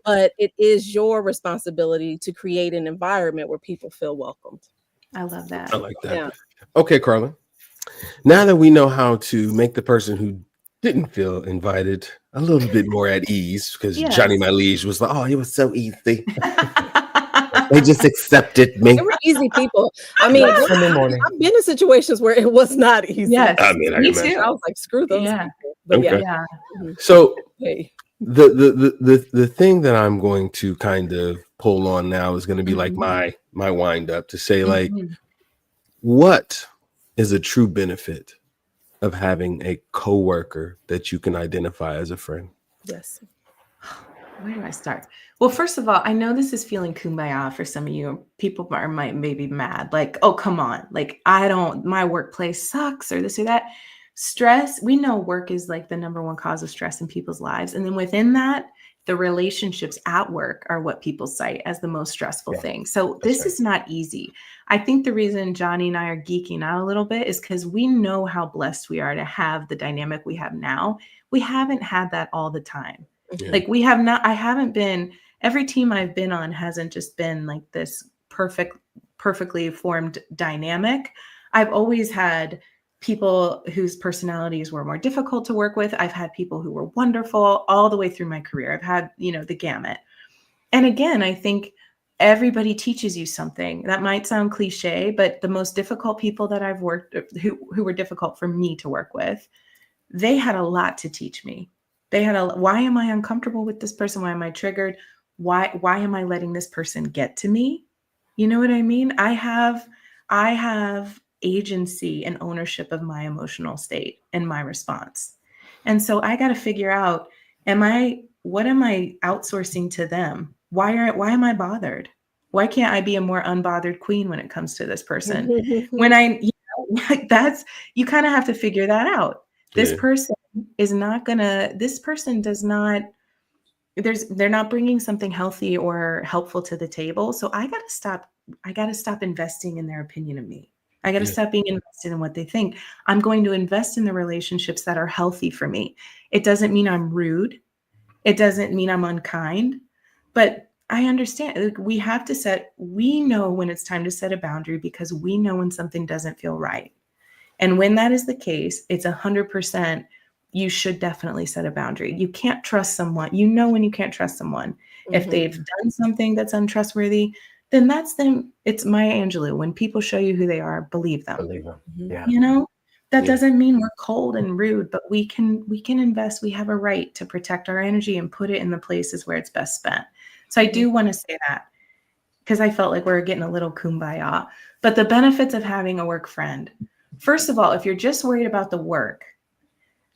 But it is your responsibility to create an environment where people feel welcomed. I love that. I like that. Yeah. Okay, Carlin. Now that we know how to make the person who didn't feel invited a little bit more at ease, because Johnny My Liege was like, oh, it was so easy. They just accepted me. They were easy people. I mean, I've been in situations where it was not easy. Yes, I mean, me too. I was like, screw those people. But So the thing that I'm going to kind of pull on now is going to be like my wind up to say, like, what is a true benefit of having a coworker that you can identify as a friend? Yes. Where do I start? Well, first of all, I know this is feeling kumbaya for some of you. People might maybe mad, like, oh, come on. Like, my workplace sucks or this or that. Stress, we know work is like the number one cause of stress in people's lives. And then within that, the relationships at work are what people cite as the most stressful thing. So this is not easy. I think the reason Johnny and I are geeking out a little bit is because we know how blessed we are to have the dynamic we have now. We haven't had that all the time. Yeah. Like I haven't been, every team I've been on hasn't just been like this perfectly formed dynamic. I've always had people whose personalities were more difficult to work with. I've had people who were wonderful all the way through my career. I've had, the gamut. And again, I think everybody teaches you something. That might sound cliche, but the most difficult people that I've worked, who were difficult for me to work with, they had a lot to teach me. Why am I uncomfortable with this person? Why am I triggered? Why am I letting this person get to me? You know what I mean? I have agency and ownership of my emotional state and my response. And so I got to figure out, what am I outsourcing to them? Why am I bothered? Why can't I be a more unbothered queen when it comes to this person? When you kind of have to figure that out. This person is not gonna, they're not bringing something healthy or helpful to the table. So I got to stop investing in their opinion of me. I got to stop being invested in what they think. I'm going to invest in the relationships that are healthy for me. It doesn't mean I'm rude. It doesn't mean I'm unkind, but I understand we know when it's time to set a boundary because we know when something doesn't feel right. And when that is the case, it's 100%. You should definitely set a boundary. You can't trust someone. You know when you can't trust someone. If they've done something that's untrustworthy, then that's them. It's Maya Angelou. When people show you who they are, believe them. Yeah. That doesn't mean we're cold and rude, but we can invest. We have a right to protect our energy and put it in the places where it's best spent. So I do want to say that because I felt like we're getting a little kumbaya. But the benefits of having a work friend. First of all, if you're just worried about the work,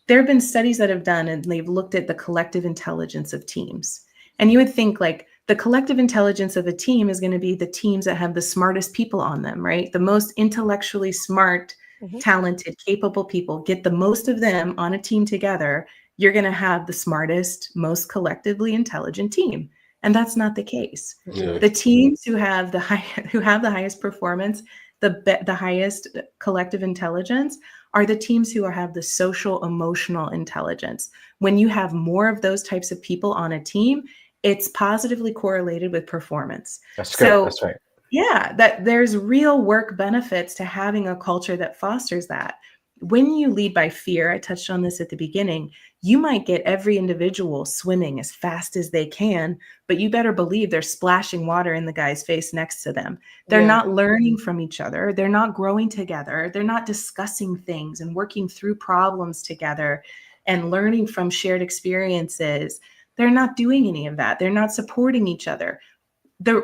there have been studies that have done and they've looked at the collective intelligence of teams. And you would think like the collective intelligence of a team is going to be the teams that have the smartest people on them, right? The most intellectually smart, talented, capable people, get the most of them on a team together. You're going to have the smartest, most collectively intelligent team. And that's not the case. The teams who have the highest performance, the highest collective intelligence are the teams who have the social emotional intelligence. When you have more of those types of people on a team, it's positively correlated with performance. That's good. So, that's right. Yeah, that there's real work benefits to having a culture that fosters that. When you lead by fear, I touched on this at the beginning, you might get every individual swimming as fast as they can, but you better believe they're splashing water in the guy's face next to them. They're not learning from each other. They're not growing together. They're not discussing things and working through problems together and learning from shared experiences. They're not doing any of that. They're not supporting each other.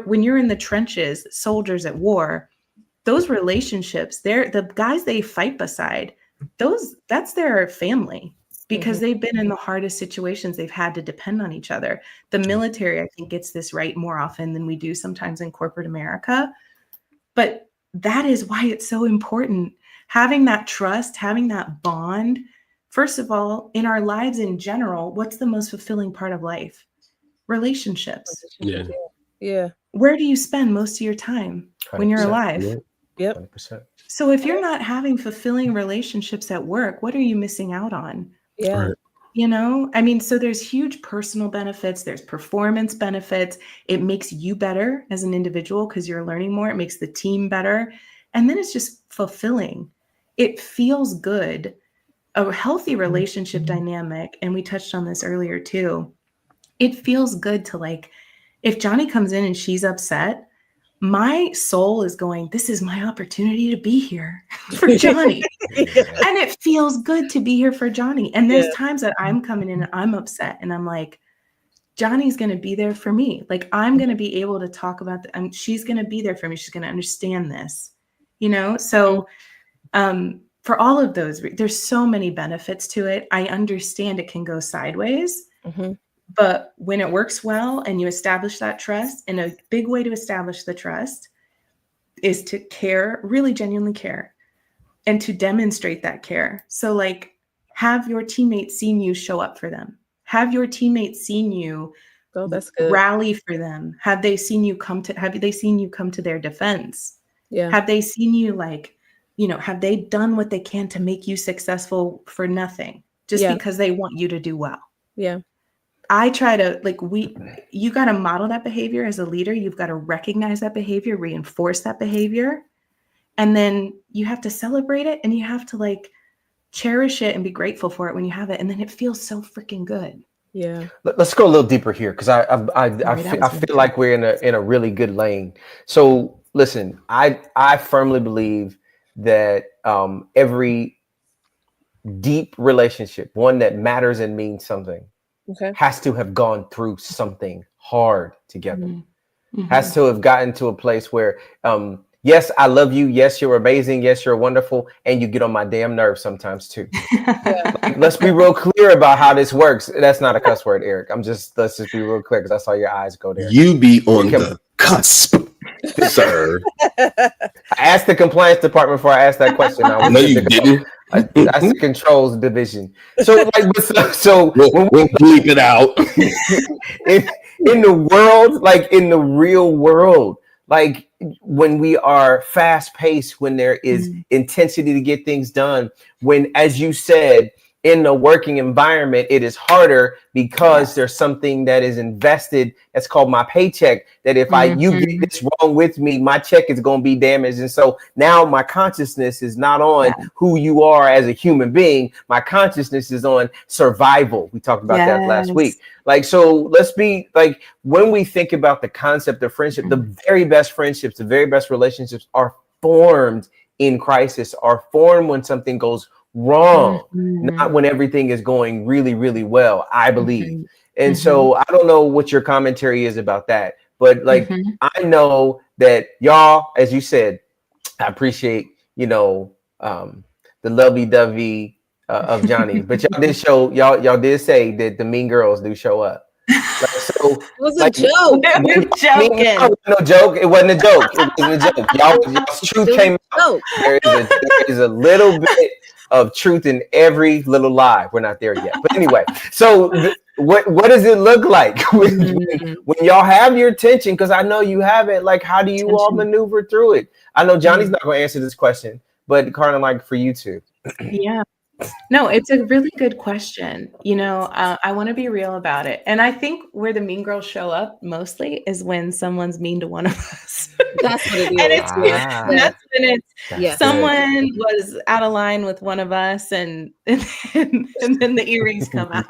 When you're in the trenches, soldiers at war, those relationships, they're the guys they fight beside, that's their family, because they've been in the hardest situations. They've had to depend on each other. The military, I think, gets this right more often than we do sometimes in corporate America. But that is why it's so important. Having that trust, having that bond. First of all, in our lives in general, what's the most fulfilling part of life? Relationships. Yeah. Where do you spend most of your time when you're alive? Yep. 100%. So if you're not having fulfilling relationships at work, what are you missing out on? Yeah. Right. You know, I mean, so there's huge personal benefits. There's performance benefits. It makes you better as an individual because you're learning more. It makes the team better. And then it's just fulfilling. It feels good. A healthy relationship dynamic, and we touched on this earlier too, it feels good to, like, if Johnny comes in and she's upset, my soul is going, this is my opportunity to be here for Johnny. And it feels good to be here for Johnny. And there's times that I'm coming in and I'm upset and I'm like, Johnny's going to be there for me. Like, I'm going to be able to talk about she's going to be there for me. She's going to understand this, you know? So for all of those, there's so many benefits to it. I understand it can go sideways. But when it works well and you establish that trust, and a big way to establish the trust is to care, really genuinely care, and to demonstrate that care. So, like, have your teammates seen you show up for them? Have your teammates seen you rally for them? Have they seen you come to their defense? Yeah. Have they seen you, like, you know, have they done what they can to make you successful for nothing just because they want you to do well? Yeah. I try to, like, you got to model that behavior as a leader. You've got to recognize that behavior, reinforce that behavior. And then you have to celebrate it, and you have to, like, cherish it and be grateful for it when you have it. And then it feels so freaking good. Yeah. Let's go a little deeper here, because I feel like we're in a really good lane. So listen, I firmly believe that every deep relationship, one that matters and means something, has to have gone through something hard together. Has to have gotten to a place where, yes, I love you. Yes, you're amazing. Yes, you're wonderful. And you get on my damn nerves sometimes too. Like, let's be real clear about how this works. That's not a cuss word, Eric. Let's just be real clear, because I saw your eyes go there. You be on the cusp, sir. I asked the compliance department before I asked that question. No, you didn't. That's the controls division. So, like, we'll bleep it out. in the world, like in the real world, like when we are fast paced, when there is intensity to get things done, when, as you said, in the working environment, it is harder because there's something that is invested that's called my paycheck, that if you get this wrong with me, my check is going to be damaged. And so now my consciousness is not on who you are as a human being. My consciousness is on survival. We talked about that last week. Like, so let's be like, when we think about the concept of friendship, the very best friendships, the very best relationships are formed in crisis, are formed when something goes wrong, not when everything is going really, really well, I believe. And so I don't know what your commentary is about that, but like, I know that y'all, as you said, I appreciate, you know, the lovey-dovey of Johnny, but y'all did say that the mean girls do show up. Like, so, it was a joke. No joke. It wasn't a joke. It wasn't a joke. Y'all's truth came out. There is a little bit of truth in every little lie. We're not there yet, but anyway. So what does it look like when y'all have your tension? Because I know you have it. Like, how do you all maneuver through it? I know Johnny's not going to answer this question, but Carlin, like, for you too. Yeah. No, it's a really good question. I want to be real about it. And I think where the mean girls show up mostly is when someone's mean to one of us. That's what it is. And it's that's when That's someone was out of line with one of us, and then the earrings come out.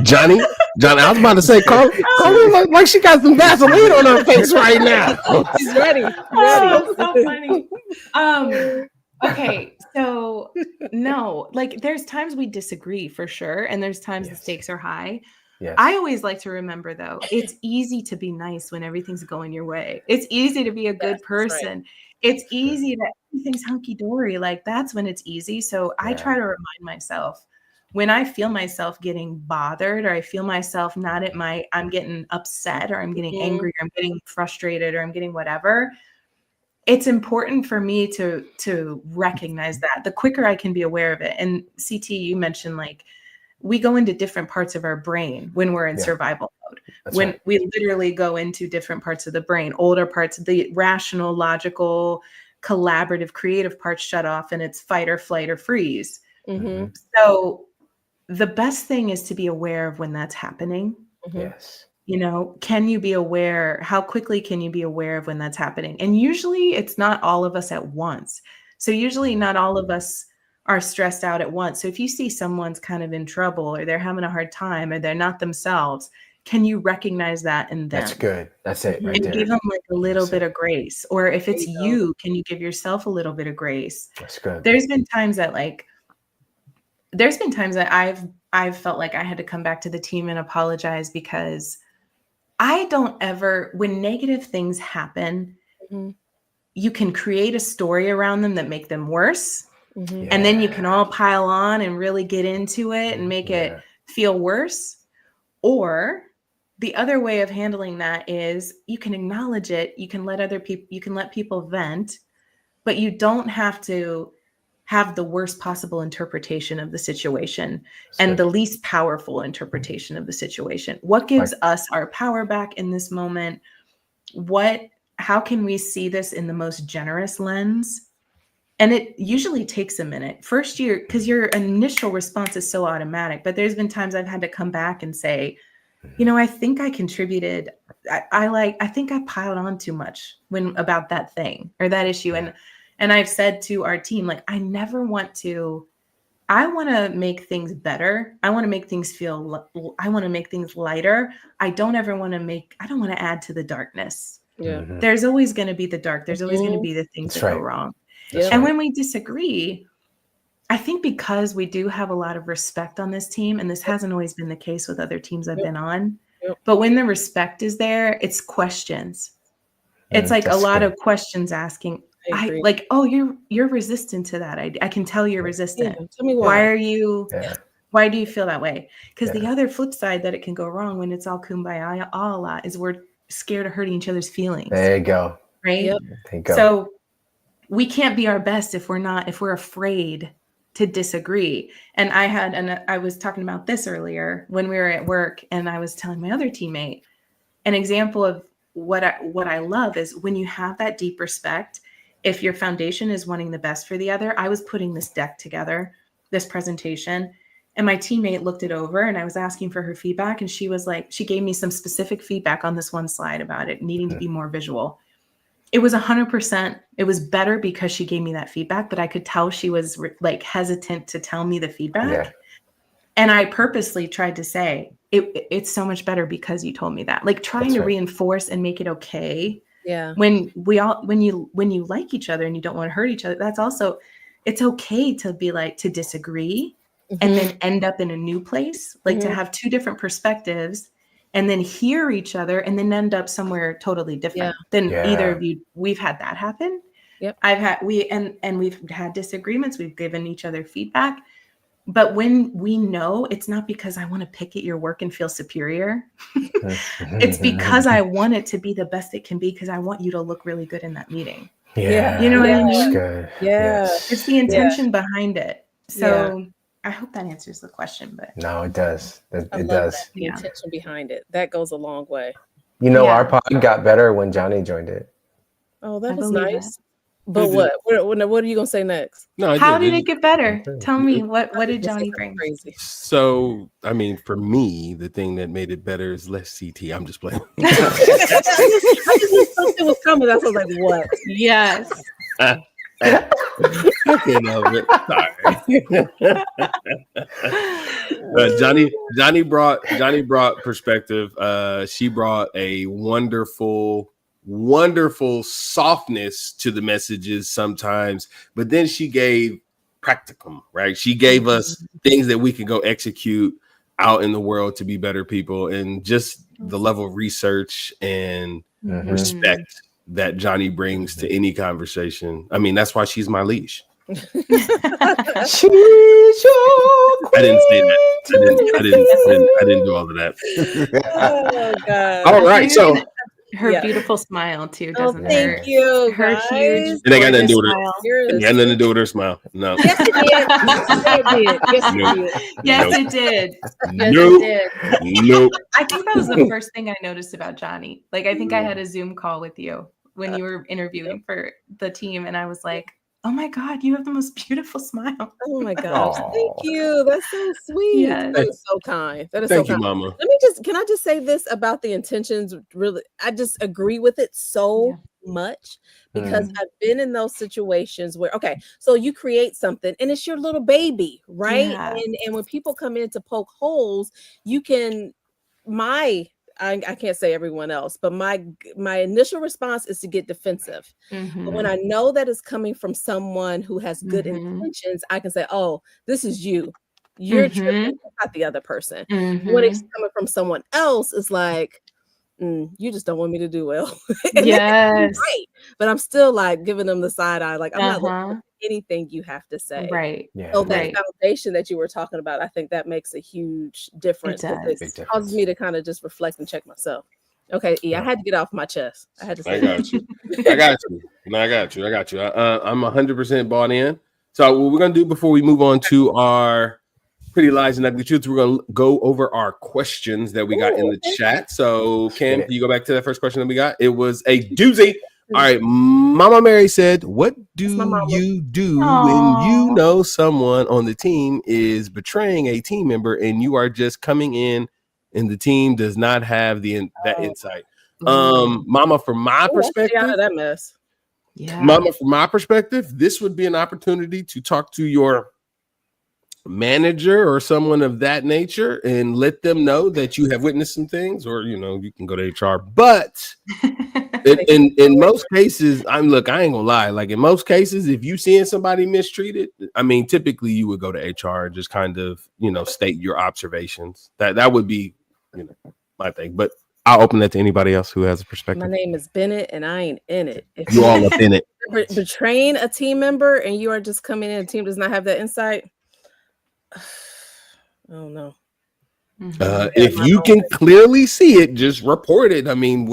Johnny, I was about to say, Carl like she got some Vaseline on her face right now. She's ready. Oh, so funny. Okay, so no, like there's times we disagree for sure, and there's times the stakes are high. Yes. I always like to remember, though, it's easy to be nice when everything's going your way. It's easy to be a good person. Right. It's easy that everything's hunky-dory. Like that's when it's easy. So I try to remind myself when I feel myself getting bothered, or I feel myself not at I'm getting upset, or I'm getting angry, or I'm getting frustrated, or I'm getting whatever. It's important for me to recognize that. The quicker I can be aware of it. And CT, you mentioned like we go into different parts of our brain when we're in survival mode. That's we literally go into different parts of the brain, older parts of the rational, logical, collaborative, creative parts shut off, and it's fight or flight or freeze. Mm-hmm. So the best thing is to be aware of when that's happening. Mm-hmm. Yes. Can you be aware? How quickly can you be aware of when that's happening? And usually it's not all of us at once. So usually not all of us are stressed out at once. So if you see someone's kind of in trouble, or they're having a hard time, or they're not themselves, can you recognize that in them? That's good. That's it right and there. Give them like a little bit of grace. Or if it's you, can you give yourself a little bit of grace? That's good. There's been times that I've felt like I had to come back to the team and apologize, because I don't ever, when negative things happen, you can create a story around them that make them worse. Mm-hmm. And then you can all pile on and really get into it and make it feel worse. Or the other way of handling that is you can acknowledge it. You can let people vent, but you don't have to have the worst possible interpretation of the situation and the least powerful interpretation of the situation. What gives us our power back in this moment? How can we see this in the most generous lens? And it usually takes a minute. First year, because your initial response is so automatic, but there's been times I've had to come back and say, I think I contributed. I think I piled on too much about that thing or that issue. And I've said to our team, like, I want to make things better. I want to make things I want to make things lighter. I don't want to add to the darkness. Yeah. Mm-hmm. There's always going to be the dark. There's always going to be the things that go wrong. And when we disagree, I think because we do have a lot of respect on this team, and this hasn't always been the case with other teams I've been on, but when the respect is there, it's questions. It's like a lot of questions asking. You're resistant to that. I can tell you're resistant. Yeah, tell me why. Why do you feel that way? Because the other flip side that it can go wrong when it's all kumbaya a lot is we're scared of hurting each other's feelings. There you go. Right. Yep. There you go. So we can't be our best if we're afraid to disagree. And I was talking about this earlier when we were at work, and I was telling my other teammate an example of what I love is when you have that deep respect. If your foundation is wanting the best for the other, I was putting this deck together, this presentation, and my teammate looked it over, and I was asking for her feedback. And she was like, she gave me some specific feedback on this one slide about it needing to be more visual. It was 100%. It was better because she gave me that feedback, but I could tell she was hesitant to tell me the feedback. Yeah. And I purposely tried to say, it's so much better because you told me that, trying to reinforce and make it okay. Yeah. When you like each other and you don't want to hurt each other, that's also, it's okay to be to disagree and then end up in a new place, to have two different perspectives and then hear each other and then end up somewhere totally different than either of you. We've had that happen. Yep. We've had disagreements. We've given each other feedback. But when we know it's not because I want to pick at your work and feel superior, it's because I want it to be the best it can be because I want you to look really good in that meeting. Yeah. You know what I mean? Good. Yeah. Yes. It's the intention behind it. So I hope that answers the question. But no, it does. It does. That. The intention behind it. That goes a long way. Our pod got better when Johnny joined it. Oh, that was nice. But what? What are you gonna say next? No, How did it get better? Tell me, what did Let's say Johnny something bring? crazy. So, I mean, for me, the thing that made it better is less CT. I'm just playing. I just knew something was coming. That's what I was like, what? Yes. I can't help it. Sorry. Johnny brought perspective. She brought a wonderful softness to the messages sometimes, but then she gave practicum, right? She gave us things that we can go execute out in the world to be better people, and just the level of research and respect that Johnny brings to any conversation. I mean, that's why she's my leash. She's your I didn't say that. I didn't do all of that. Oh God. All right, so her beautiful smile too, doesn't it? Thank you, Her guys. huge. It ain't got nothing to do with smile. it. It got nothing to do with her smile. No. Yes, it did. Yes, it did. Yes, it did. Yes, Nope. it did. Nope. I think that was the first thing I noticed about Johnny. Like, I think I had a Zoom call with you when you were interviewing for the team, and I was like, oh my God, you have the most beautiful smile. Oh my gosh. Thank you. That's so sweet. Yes. That is so kind. That is Thank so you, kind. Mama. Can I just say this about the intentions? Really, I just agree with it so much, because I've been in those situations where, okay, so you create something and it's your little baby, right? Yeah. And when people come in to poke holes, you can, I can't say everyone else, but my initial response is to get defensive. But when I know that it's coming from someone who has good intentions, I can say, oh, this is you. You're tripping, not the other person. When it's coming from someone else, it's like, you just don't want me to do well. Yes. Right. But I'm still like giving them the side eye, like I'm not listening to anything you have to say. Right. So that foundation that you were talking about, I think that makes a huge difference. It causes me to kind of just reflect and check myself. Okay, I had to get off my chest. I had to say I got you. I got you. No, I got you. I'm 100% bought in. So what we're gonna do before we move on to our Pretty Lies and Ugly Truths, we're gonna go over our questions that we got in the chat. So Cam, can you go back to that first question that we got? It was a doozy. All right, Mama Mary said, what do you do when you know someone on the team is betraying a team member and you are just coming in and the team does not have that insight? Mama, from my perspective, out of that mess. Mama, from my perspective, this would be an opportunity to talk to your manager or someone of that nature and let them know that you have witnessed some things, or you can go to HR. But in most cases, I ain't gonna lie, like in most cases, if you seeing somebody mistreated, I mean, typically you would go to HR and just kind of state your observations. That would be my thing. But I'll open that to anybody else who has a perspective. My name is Bennett and I ain't in it. If you all up in it. Betraying a team member and you are just coming in, a team does not have that insight. Oh no. If you can clearly see it, just report it. I mean,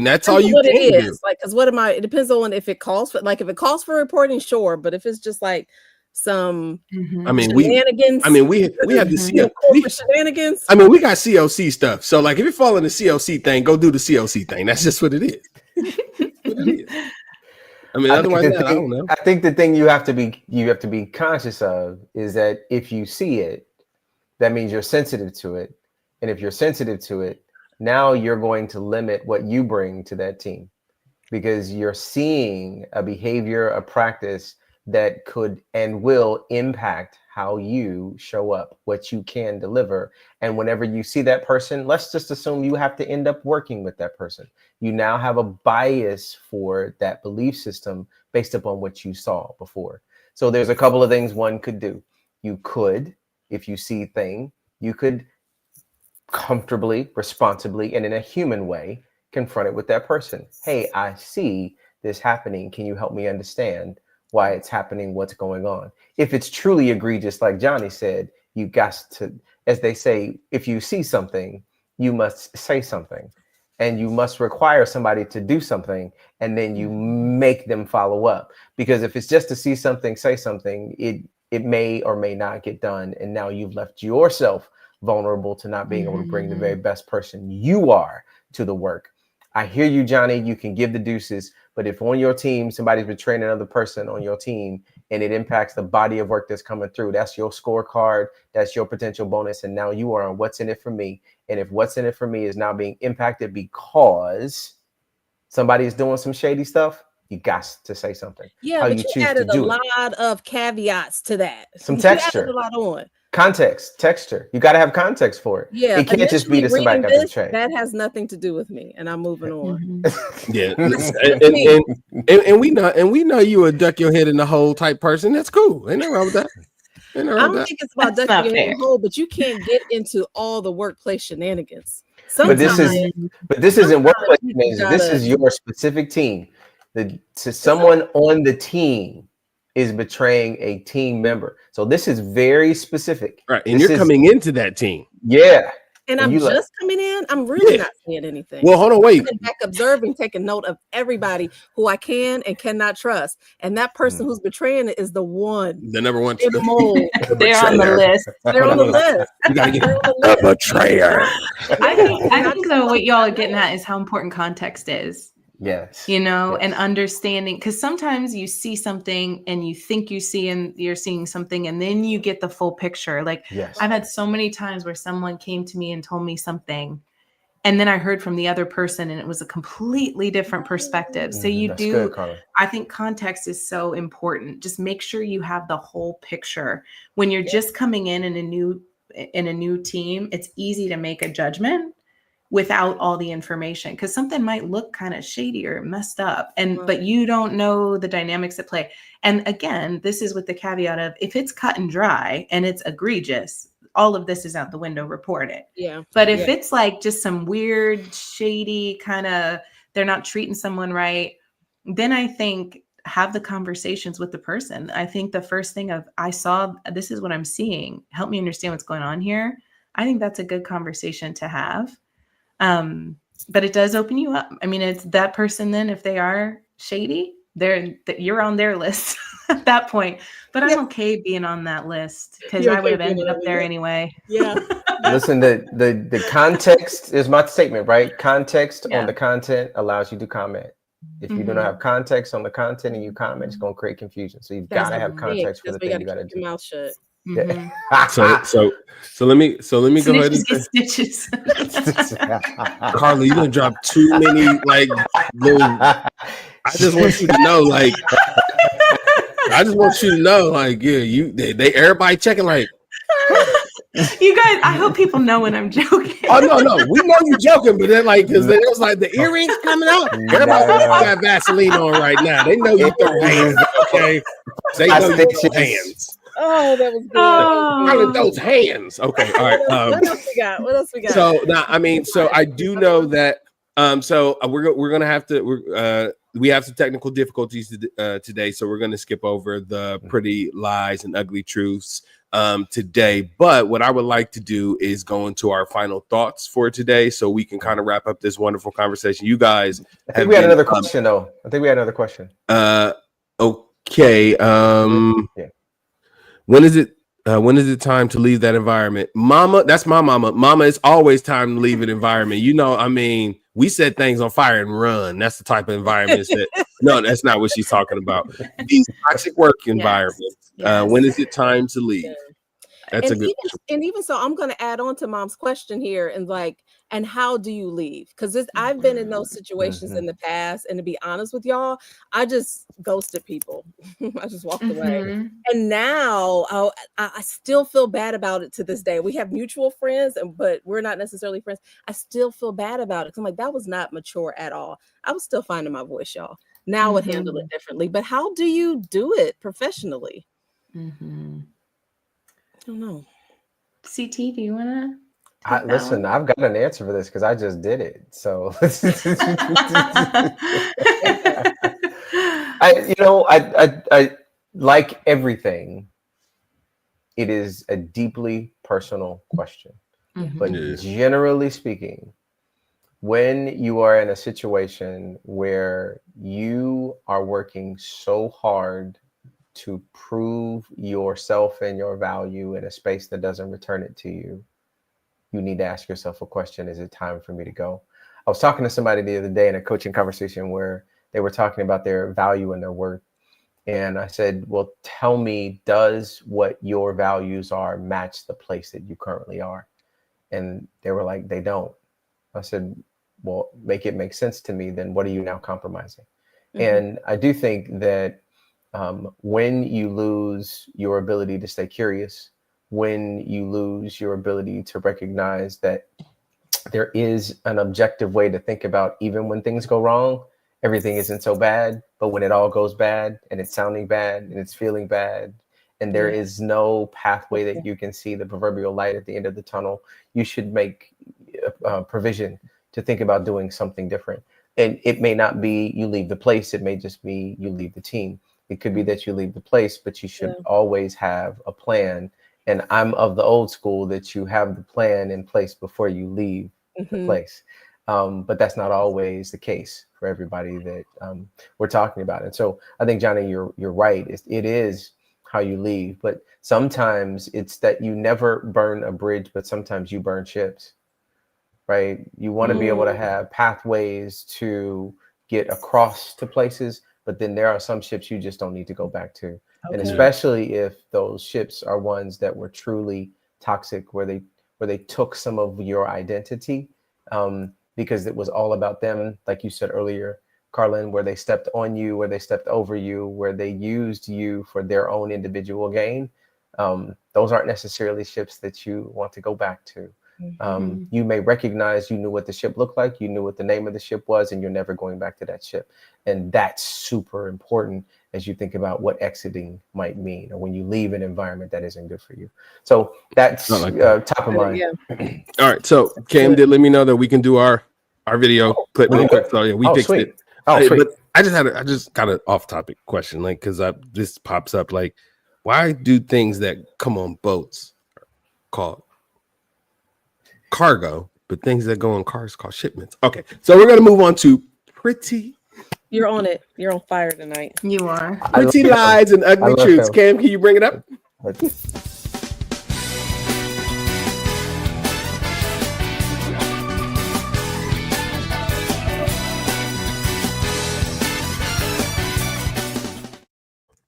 that's all you what can it do. is. Like, because it depends on if it calls for, like, if it calls for reporting, sure. But if it's just like some shenanigans, we have the shenanigans. I mean, we got COC stuff. So like, if you're following the COC thing, go do the COC thing. That's just what it is. What it is. I mean, otherwise, I don't know. I think the thing you have to be conscious of is that if you see it, that means you're sensitive to it. And if you're sensitive to it, now you're going to limit what you bring to that team, because you're seeing a behavior, a practice that could and will impact how you show up, what you can deliver. And whenever you see that person, let's just assume you have to end up working with that person. You now have a bias for that belief system based upon what you saw before. So there's a couple of things one could do. You could, if you see thing, you could comfortably, responsibly, and in a human way, confront it with that person. Hey, I see this happening. Can you help me understand why it's happening? What's going on? If it's truly egregious, like Johnny said, you got to, as they say, if you see something, you must say something. And you must require somebody to do something, and then you make them follow up. Because if it's just to see something, say something, it may or may not get done. And now you've left yourself vulnerable to not being able to bring the very best person you are to the work. I hear you, Johnny. You can give the deuces, but if on your team somebody's betraying another person on your team and it impacts the body of work that's coming through, that's your scorecard, that's your potential bonus, and now you are on what's in it for me. And if what's in it for me is now being impacted because somebody is doing some shady stuff, you got to say something. Yeah, How but you you choose added to a do it. lot of caveats to that. Some You texture. added a lot on. Context, texture. You got to have context for it. Yeah, it can't just be that somebody got betrayed. That has nothing to do with me, and I'm moving on. Yeah, and we know you a duck your head in the hole type person. That's cool. Ain't nothing wrong with that. I don't think it's about ducking your head in the hole, but you can't get into all the workplace shenanigans. But this isn't workplace shenanigans. This is your specific team. Someone on the team is betraying a team member. So this is very specific. Right. And you're coming into that team. Yeah. And I'm just coming in. I'm really not seeing anything. Well, hold on, wait. I'm back observing, taking note of everybody who I can and cannot trust. And that person who's betraying it is the one. The number one. They're the mole. They're on the list. They're on the list. You gotta get a betrayer. I think though what y'all are getting at is how important context is. Yes. You know, and understanding, because sometimes you see something and you think you're seeing something, and then you get the full picture. Like I've had so many times where someone came to me and told me something, and then I heard from the other person and it was a completely different perspective. So I think context is so important. Just make sure you have the whole picture. When you're just coming in a new team, it's easy to make a judgment without all the information, because something might look kind of shady or messed up, but you don't know the dynamics at play. And again, this is with the caveat of, if it's cut and dry and it's egregious, all of this is out the window, report it. Yeah. But if it's like just some weird, shady kind of, they're not treating someone right, then I think have the conversations with the person. I think the first thing of, this is what I'm seeing, help me understand what's going on here. I think that's a good conversation to have. But it does open you up. I mean, it's that person then, if they are shady, you're on their list at that point. But I'm okay being on that list, because I would have ended up there anyway. Yeah. Listen, the context is my statement, right? Context on the content allows you to comment. If you don't have context on the content and you comment, it's going to create confusion. So you've got to have context for the thing you got to do. Keep your mouth shut. So let me go ahead and stitches. Carly, you gonna drop too many like little. I just want you to know, like, they everybody checking like. You guys, I hope people know when I'm joking. Oh no, we know you joking, but then like, because it was like the earrings coming out. Everybody got Vaseline on right now. They know you throw hands, okay? They know you throw hands. Oh, that was good. Oh, those hands. Okay, all right. What else we got? So now, so I do know that. So we're gonna have to. We have some technical difficulties today, so we're gonna skip over the pretty lies and ugly truths today. But what I would like to do is go into our final thoughts for today, so we can kind of wrap up this wonderful conversation. You guys, I think we had another question though. Okay. When is it time to leave that environment? Mama, that's my mama. Mama, it's always time to leave an environment. You know, we set things on fire and run. That's the type of environment that. No, that's not what she's talking about. These toxic work environments. Yes. When is it time to leave? That's a good question. And even so, I'm going to add on to Mom's question here, and how do you leave? Because I've been in those situations in the past, and to be honest with y'all, I just ghosted people. I just walked away. And now I still feel bad about it to this day. We have mutual friends, but we're not necessarily friends. I still feel bad about it, because I'm like, that was not mature at all. I was still finding my voice, y'all. Now I would handle it differently. But how do you do it professionally? I don't know. CT, do you want to? Listen, I've got an answer for this because I just did it. So, I like everything. It is a deeply personal question, but generally speaking, when you are in a situation where you are working so hard to prove yourself and your value in a space that doesn't return it to you, you need to ask yourself a question: is it time for me to go? I was talking to somebody the other day in a coaching conversation where they were talking about their value and their worth. And I said, well, tell me, does what your values are match the place that you currently are? And they were like, they don't. I said, well, make it make sense to me. Then what are you now compromising? And I do think that when you lose your ability to stay curious, when you lose your ability to recognize that there is an objective way to think about even when things go wrong, everything isn't so bad, but when it all goes bad and it's sounding bad and it's feeling bad and there is no pathway that you can see the proverbial light at the end of the tunnel, you should make provision to think about doing something different. And it may not be you leave the place. It may just be you leave the team. It could be that you leave the place, but you should always have a plan. And I'm of the old school that you have the plan in place before you leave the place. But that's not always the case for everybody that we're talking about. And so I think, Johnny, you're right. It is how you leave. But sometimes it's that you never burn a bridge, but sometimes you burn ships. Right? You want to be able to have pathways to get across to places, but then there are some ships you just don't need to go back to. And especially if those ships are ones that were truly toxic, where they took some of your identity, because it was all about them, like you said earlier, Carlin, where they stepped on you, where they stepped over you, where they used you for their own individual gain. Those aren't necessarily ships that you want to go back to. You may recognize you knew what the ship looked like, you knew what the name of the ship was, and you're never going back to that ship. And that's super important as you think about what exiting might mean, or when you leave an environment that isn't good for you. So that's top of mind. All right. So Cam did let me know that we can do our video clip real quick. So yeah, we fixed it. But I just got an off topic question, like, because this pops up, like, why do things that come on boats called cargo, but things that go in cars called shipments? Okay, so we're gonna move on to pretty. You're on it. You're on fire tonight. You are. Pretty lies and ugly truths. Cam, can you bring it up?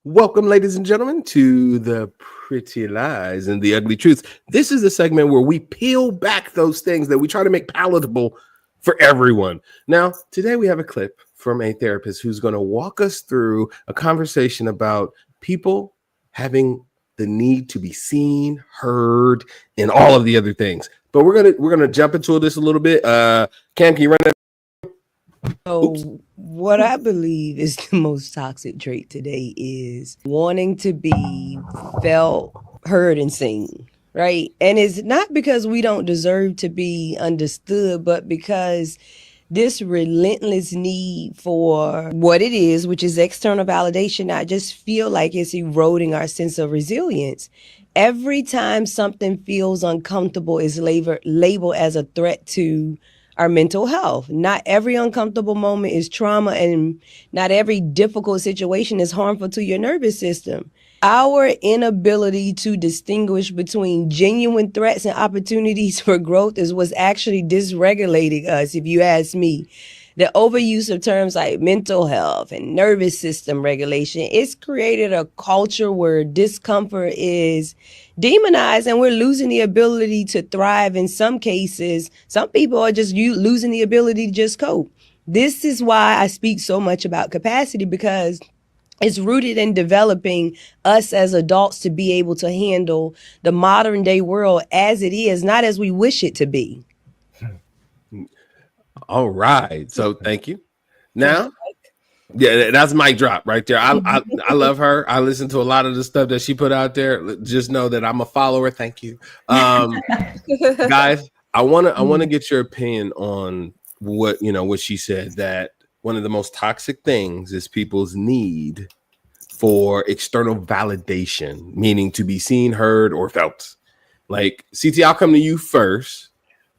Welcome, ladies and gentlemen, to the Pretty Lies and the Ugly Truths. This is the segment where we peel back those things that we try to make palatable for everyone. Now, today we have a clip from a therapist who's going to walk us through a conversation about people having the need to be seen, heard, and all of the other things. But we're gonna jump into this a little bit. Cam, can you run that? So what I believe is the most toxic trait today is wanting to be felt, heard, and seen, right? And it's not because we don't deserve to be understood, but because this relentless need for what it is, which is external validation, I just feel like it's eroding our sense of resilience. Every time something feels uncomfortable is labeled as a threat to our mental health. Not every uncomfortable moment is trauma, and not every difficult situation is harmful to your nervous system. Our inability to distinguish between genuine threats and opportunities for growth is what's actually dysregulating us, if you ask me. The overuse of terms like mental health and nervous system regulation, it's created a culture where discomfort is demonized and we're losing the ability to thrive. In some cases, some people are just losing the ability to just cope. This is why I speak so much about capacity, because it's rooted in developing us as adults to be able to handle the modern day world as it is, not as we wish it to be. All right. So thank you. Now, yeah, that's mic drop right there. I love her. I listen to a lot of the stuff that she put out there. Just know that I'm a follower. Thank you. Guys, I want to get your opinion on what she said, that one of the most toxic things is people's need for external validation, meaning to be seen, heard, or felt. Like, CT, I'll come to you first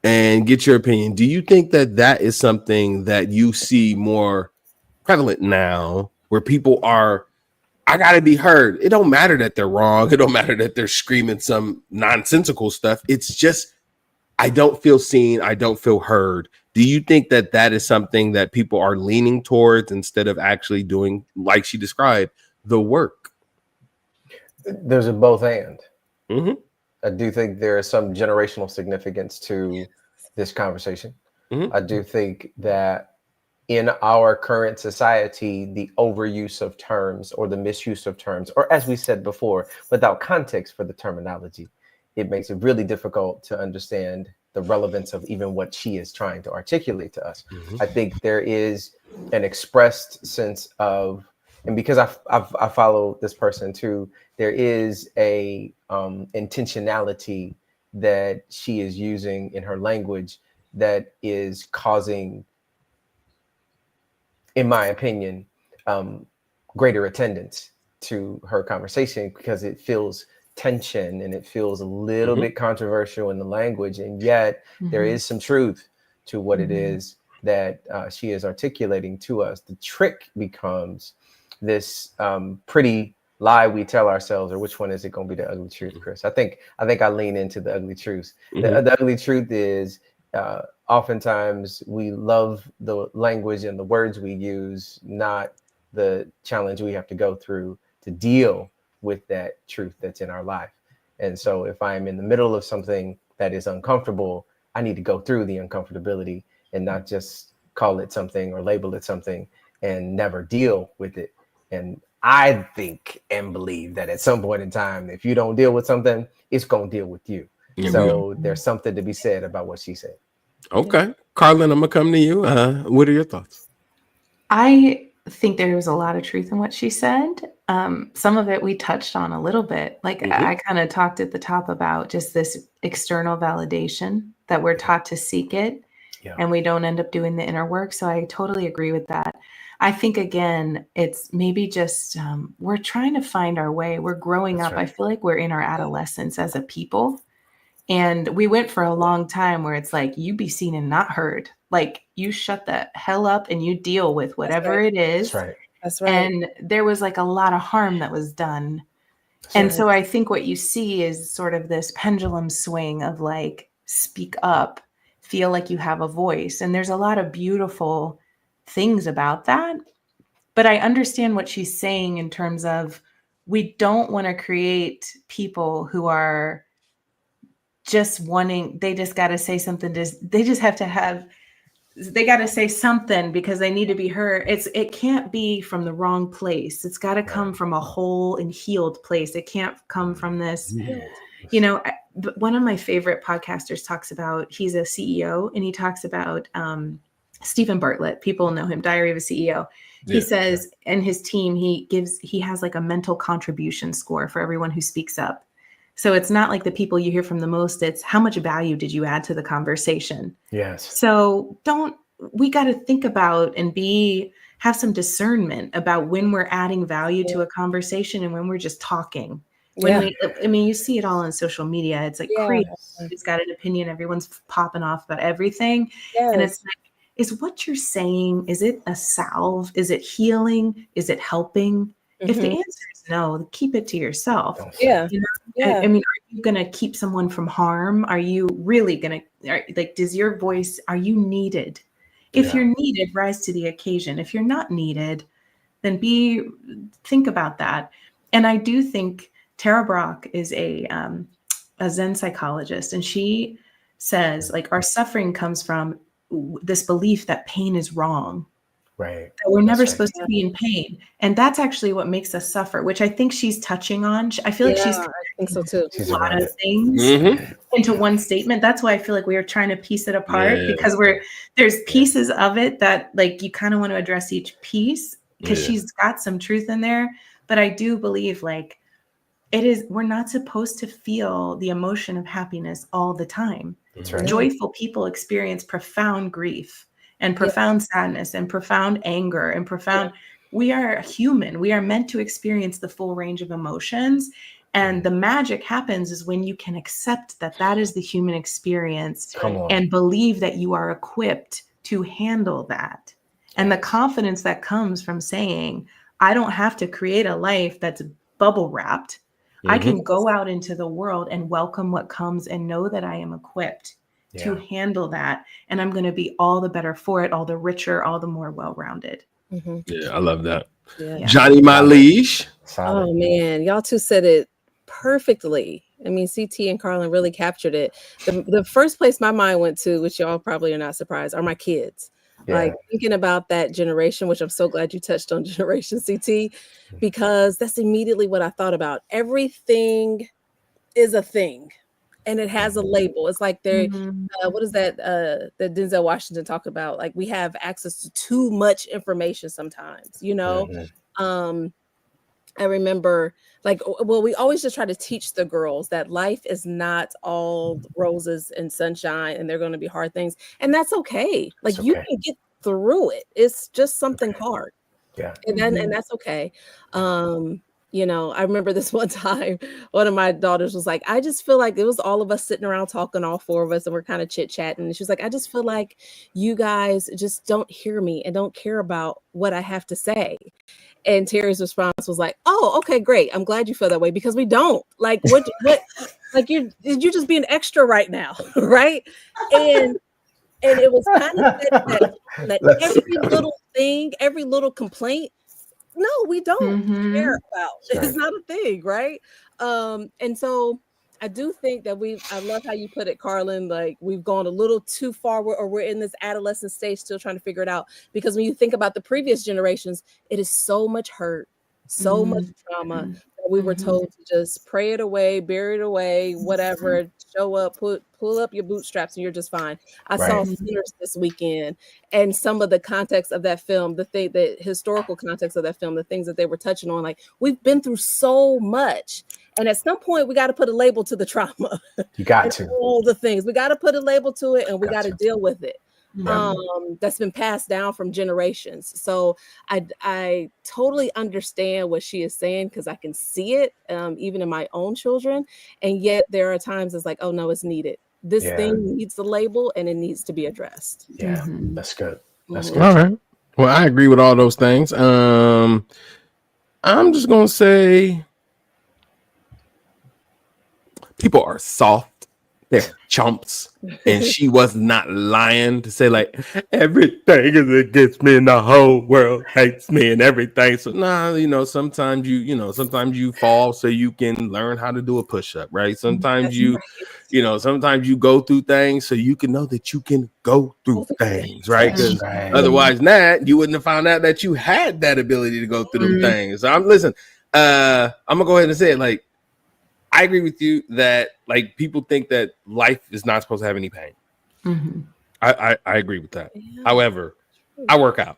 and get your opinion. Do you think that is something that you see more prevalent now, where people are, I gotta be heard? It don't matter that they're wrong. It don't matter that they're screaming some nonsensical stuff. It's just, I don't feel seen. I don't feel heard. Do you think that that is something that people are leaning towards instead of actually doing, like she described, the work? There's a both and. Mm-hmm. I do think there is some generational significance to this conversation. Mm-hmm. I do think that in our current society, the overuse of terms or the misuse of terms, or as we said before, without context for the terminology, it makes it really difficult to understand the relevance of even what she is trying to articulate to us. Mm-hmm. I think there is an expressed sense of, and because I follow this person too, there is a intentionality that she is using in her language that is causing, in my opinion, greater attendance to her conversation, because it feels tension and it feels a little bit controversial in the language, and yet there is some truth to what it is that she is articulating to us. The trick becomes this pretty lie we tell ourselves, or which one is it going to be, the ugly truth, Chris? I think I lean into the ugly truth. The ugly truth is oftentimes we love the language and the words we use, not the challenge we have to go through to deal with that truth that's in our life. And so if I'm in the middle of something that is uncomfortable, I need to go through the uncomfortability and not just call it something or label it something and never deal with it. And I think and believe that at some point in time, if you don't deal with something, it's going to deal with you. So there's something to be said about what she said. Okay. Carlin, I'm going to come to you. What are your thoughts? I think there was a lot of truth in what she said. Some of it we touched on a little bit. Like I kind of talked at the top about just this external validation that we're taught to seek it, and we don't end up doing the inner work. So I totally agree with that. I think, again, it's maybe just we're trying to find our way. We're growing up. Right. I feel like we're in our adolescence as a people. And we went for a long time where it's like, you be seen and not heard. Like, you shut the hell up and you deal with whatever it is. That's right. That's right. And there was like a lot of harm that was done. And so I think what you see is sort of this pendulum swing of like, speak up, feel like you have a voice. And there's a lot of beautiful things about that. But I understand what she's saying in terms of, we don't want to create people who are just wanting, they just got to say something. They just have to have, they got to say something because they need to be heard. It can't be from the wrong place. It's got to come from a whole and healed place. It can't come from this, you know. One of my favorite podcasters talks about, he's a CEO, and he talks about Stephen Bartlett. People know him, Diary of a CEO. He says, and his team, he has like a mental contribution score for everyone who speaks up. So it's not like the people you hear from the most, it's how much value did you add to the conversation? Yes. So we got to think about and have some discernment about when we're adding value to a conversation and when we're just talking. You see it all on social media. It's like crazy. Everybody's got an opinion. Everyone's popping off about everything. Yes. And it's like, is what you're saying, is it a salve? Is it healing? Is it helping? If the answer is no, keep it to yourself. Yeah. You know? I mean, are you going to keep someone from harm? Are you really going to, like, does your voice, are you needed? If you're needed, rise to the occasion. If you're not needed, then think about that. And I do think Tara Brach is a Zen psychologist, and she says, like, our suffering comes from this belief that pain is wrong. Right. That we're never supposed to be in pain. And that's actually what makes us suffer, which I think she's touching on. I feel like she's I think so too. A lot of things into one statement. That's why I feel like we are trying to piece it apart because there's pieces of it that, like, you kind of want to address each piece because she's got some truth in there. But I do believe, like, we're not supposed to feel the emotion of happiness all the time. That's right. Joyful people experience profound grief and profound sadness and profound anger and profound. We are human. We are meant to experience the full range of emotions. And the magic happens is when you can accept that is the human experience and believe that you are equipped to handle that. And the confidence that comes from saying, I don't have to create a life that's bubble wrapped. I can go out into the world and welcome what comes and know that I am equipped. to handle that. And I'm going to be all the better for it, all the richer, all the more well-rounded. Yeah, I love that. Yeah. Johnny, my liege. Oh man, y'all two said it perfectly. I mean, CT and Carlin really captured it. The first place my mind went to, which y'all probably are not surprised, are my kids. Like thinking about that generation, which I'm so glad you touched on Generation CT, because that's immediately what I thought about. Everything is a thing, and it has a label. It's like they're what is that that Denzel Washington talk about? Like we have access to too much information sometimes, you know. I remember we always just try to teach the girls that life is not all roses and sunshine, and they're going to be hard things, and that's okay. Like you can get through it. It's just something hard. And that's okay. You know, I remember this one time, one of my daughters was like, I just feel like it was all of us sitting around talking, all four of us, and we're kind of chit-chatting. And she was like, I just feel like you guys just don't hear me and don't care about what I have to say. And Terry's response was like, oh, okay, great. I'm glad you feel that way, because we don't. Like, what like you're just being extra right now, right? And it was kind of that every little thing, every little complaint, no, we don't care about. It's not a thing, right? And so I do think that I love how you put it, Carlin, like we've gone a little too far, or we're in this adolescent stage still trying to figure it out. Because when you think about the previous generations, it is so much hurt, so much trauma that we were told to just pray it away, bury it away, whatever, show up, pull up your bootstraps and you're just fine. I saw Sinners this weekend, and some of the context of that film, the historical context of that film, the things that they were touching on, like we've been through so much. And at some point, we got to put a label to the trauma. You got to. All the things. We got to put a label to it, and we got to deal with it. That's been passed down from generations. So I totally understand what she is saying, because I can see it even in my own children. And yet there are times it's like, oh, no, it's needed. This thing needs a label, and it needs to be addressed. Yeah, that's good. That's good. All right. Well, I agree with all those things. I'm just going to say, people are soft. They're chumps. And she was not lying to say, like, everything is against me and the whole world hates me and everything. So, sometimes you fall so you can learn how to do a push-up, right? Sometimes sometimes you go through things so you can know that you can go through things, right? Because otherwise, you wouldn't have found out that you had that ability to go through them things. So I'm gonna go ahead and say it, like, I agree with you that, like, people think that life is not supposed to have any pain. I agree with that. However, I work out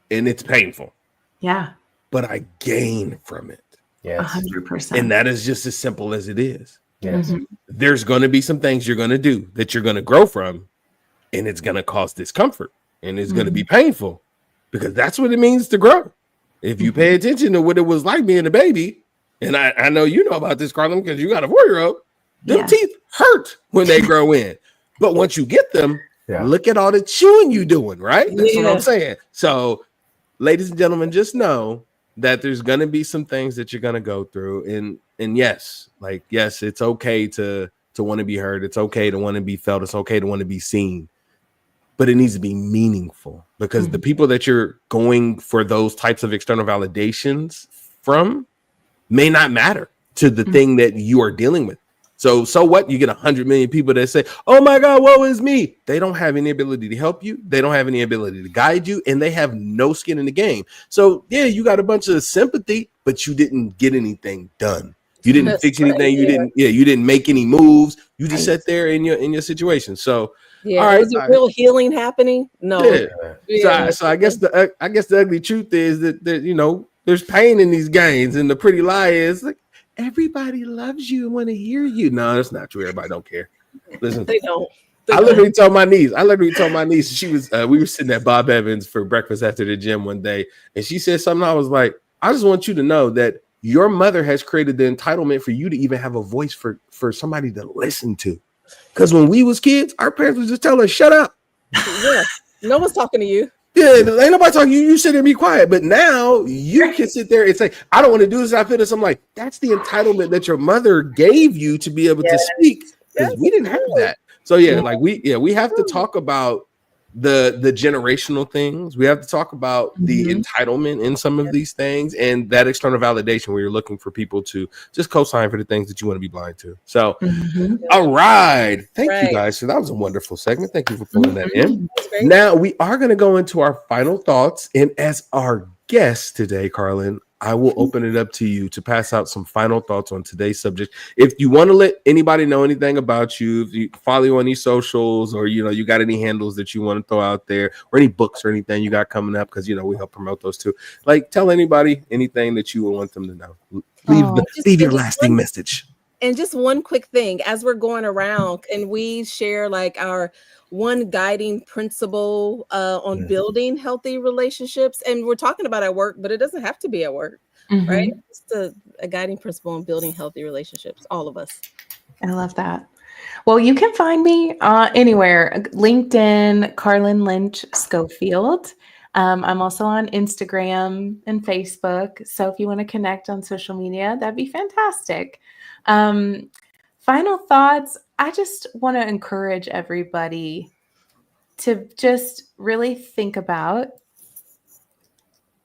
and it's painful. Yeah. But I gain from it. 100%. And that is just as simple as it is. Yes. There's going to be some things you're going to do that you're going to grow from, and it's going to cause discomfort, and it's going to be painful, because that's what it means to grow. If you pay attention to what it was like being a baby, and I know you know about this, Carlin, because you got a 4-year-old. Them teeth hurt when they grow in. But once you get them, look at all the chewing you doing, right? That's what I'm saying. So, ladies and gentlemen, just know that there's going to be some things that you're going to go through. And yes, it's okay to want to be heard. It's okay to want to be felt. It's okay to want to be seen. But it needs to be meaningful, because the people that you're going for those types of external validations from may not matter to the thing that you are dealing with. So what? You get 100 million people that say, oh my God, woe is me. They don't have any ability to help you. They don't have any ability to guide you, and they have no skin in the game. So you got a bunch of sympathy, but you didn't get anything done. You didn't fix anything. You didn't make any moves. You just sat there in your situation. So all right, was it real healing happening? No. So I guess the ugly truth is that there's pain in these games, and the pretty lie is, like, everybody loves you and want to hear you. No, that's not true. Everybody don't care. Listen, they don't. I literally told my niece. She was. We were sitting at Bob Evans for breakfast after the gym one day, and she said something. I was like, I just want you to know that your mother has created the entitlement for you to even have a voice for somebody to listen to. Because when we was kids, our parents would just tell us, shut up. Yeah, no one's talking to you. Yeah, ain't nobody talking to you. You sit there and be quiet. But now you can sit there and say, I don't want to do this. I feel this. I'm like, that's the entitlement that your mother gave you to be able to speak. Because we didn't have that. So yeah, like we have to talk about the generational things. We have to talk about the entitlement in some of these things, and that external validation where you're looking for people to just co-sign for the things that you want to be blind to. So all right, thank you guys. So that was a wonderful segment. Thank you for pulling that in. Now we are going to go into our final thoughts, and as our guest today, Carlin, I will open it up to you to pass out some final thoughts on today's subject. If you want to let anybody know anything about you, if you follow you on any socials, or you got any handles that you want to throw out there, or any books or anything you got coming up, because we help promote those too. Like, tell anybody anything that you would want them to know. Leave your lasting message. And just one quick thing, as we're going around, can we share like our one guiding principle on building healthy relationships? And we're talking about at work, but it doesn't have to be at work, right? Just a guiding principle on building healthy relationships, all of us. I love that. Well, you can find me anywhere. LinkedIn, Carlin Lynch Schofield. I'm also on Instagram and Facebook. So if you want to connect on social media, that'd be fantastic. Final thoughts. I just want to encourage everybody to just really think about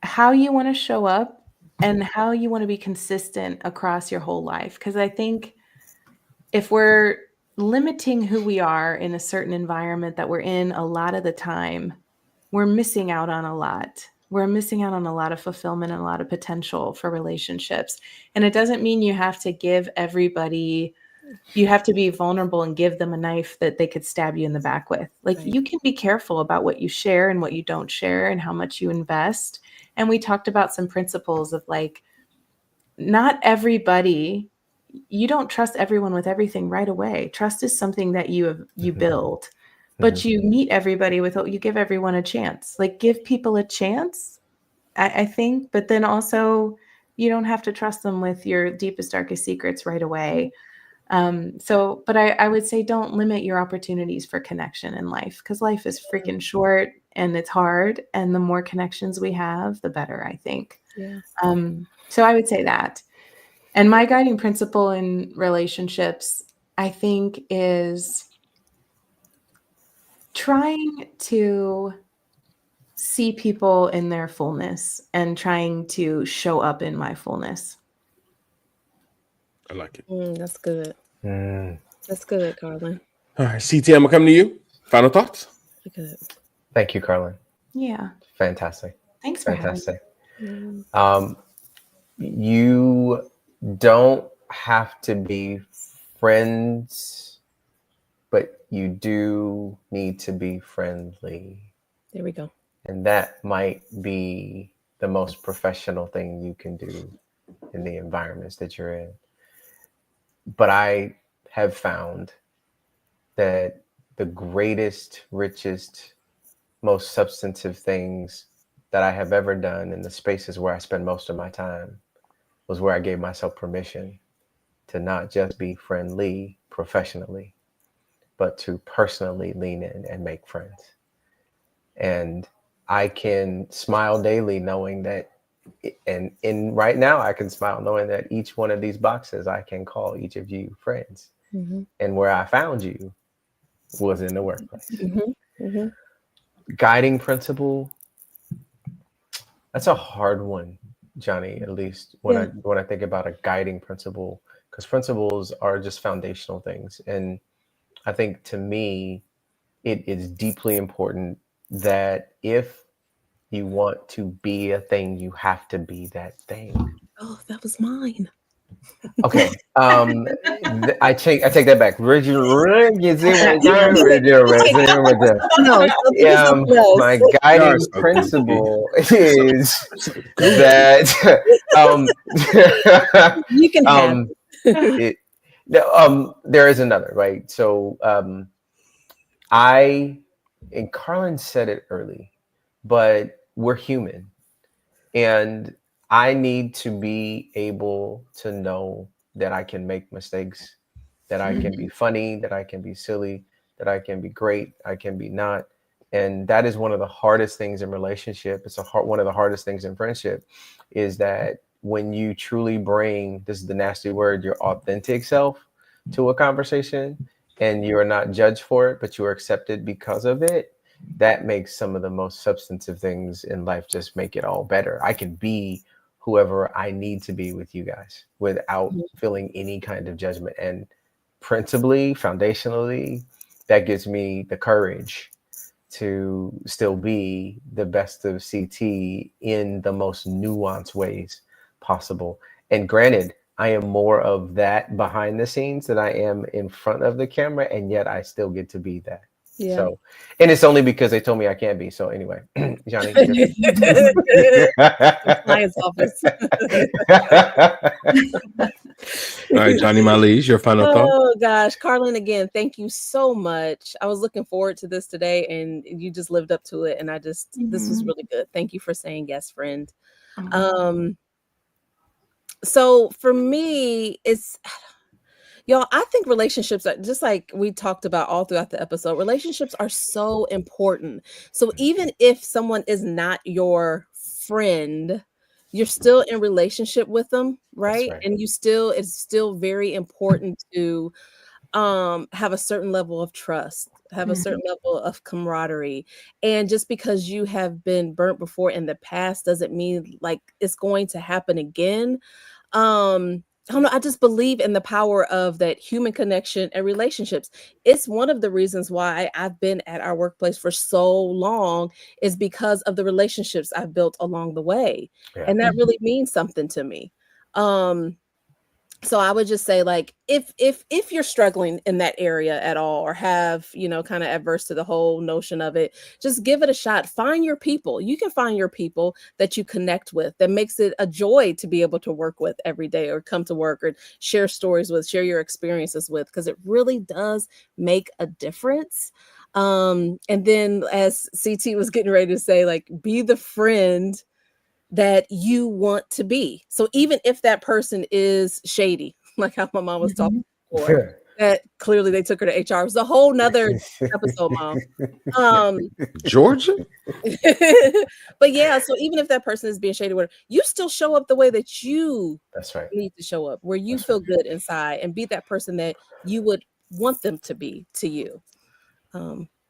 how you want to show up and how you want to be consistent across your whole life. Because I think if we're limiting who we are in a certain environment that we're in a lot of the time, we're missing out on a lot. We're missing out on a lot of fulfillment and a lot of potential for relationships. And it doesn't mean you have to give everybody, you have to be vulnerable and give them a knife that they could stab you in the back with. Like, you can be careful about what you share and what you don't share and how much you invest. And we talked about some principles of like, not everybody, you don't trust everyone with everything right away. Trust is something that you build. But you meet everybody you give everyone a chance. Like, give people a chance, I think. But then also, you don't have to trust them with your deepest, darkest secrets right away. But I would say don't limit your opportunities for connection in life, because life is freaking short and it's hard. And the more connections we have, the better, I think. Yeah. So I would say that. And my guiding principle in relationships, I think, is trying to see people in their fullness and trying to show up in my fullness. I like it. That's good. That's good, Carlin. All right, CT, I'm gonna come to you. Final thoughts. Good. Thank you, Carlin. Yeah. Fantastic. Thanks for having me. You don't have to be friends, but you do need to be friendly. There we go. And that might be the most professional thing you can do in the environments that you're in. But I have found that the greatest, richest, most substantive things that I have ever done in the spaces where I spend most of my time was where I gave myself permission to not just be friendly professionally, but to personally lean in and make friends. And I can smile daily knowing that, and in right now I can smile knowing that each one of these boxes, I can call each of you friends. And where I found you was in the workplace. Guiding principle, that's a hard one, Johnny, at least when I think about a guiding principle, because principles are just foundational things. And I think, to me, it is deeply important that if you want to be a thing, you have to be that thing. Oh, that was mine. Okay. I take that back. My guiding principle is that you can have there is another, right? So and Carlin said it early, but we're human, and I need to be able to know that I can make mistakes, that I can be funny, that I can be silly, that I can be great, I can be not. And that is one of the hardest things in relationship. It's one of the hardest things in friendship, is that when you truly bring, this is the nasty word, your authentic self to a conversation, and you're not judged for it, but you are accepted because of it, that makes some of the most substantive things in life just make it all better. I can be whoever I need to be with you guys without feeling any kind of judgment. And principally, foundationally, that gives me the courage to still be the best of CT in the most nuanced ways possible. And granted, I am more of that behind the scenes than I am in front of the camera, and yet I still get to be that. Yeah. So, and it's only because they told me I can't be. So anyway, Johnny. Client's office. All right, Johnny Malise, your final thought. Oh gosh, Carlin, again, thank you so much. I was looking forward to this today, and you just lived up to it. And this was really good. Thank you for saying yes, friend. So for me, it's, y'all, I think relationships are just like we talked about all throughout the episode. Relationships are so important. So even if someone is not your friend, you're still in relationship with them, right? And it's still very important to have a certain level of trust, have a certain level of camaraderie. And just because you have been burnt before in the past doesn't mean like it's going to happen again. I don't know. I just believe in the power of that human connection and relationships. It's one of the reasons why I've been at our workplace for so long is because of the relationships I've built along the way. Yeah. And that really means something to me. So I would just say, like, if you're struggling in that area at all, or have, kind of adverse to the whole notion of it, just give it a shot. Find your people. You can find your people that you connect with, that makes it a joy to be able to work with every day, or come to work, or share stories with, share your experiences with, because it really does make a difference. And then, as CT was getting ready to say, like, be the friend that you want to be. So even if that person is shady, like how my mom was talking before, that clearly they took her to HR. It was a whole nother episode, Mom. Georgia? But yeah, so even if that person is being shady, you still show up the way that you need to show up, where you feel good inside, and be that person that you would want them to be to you.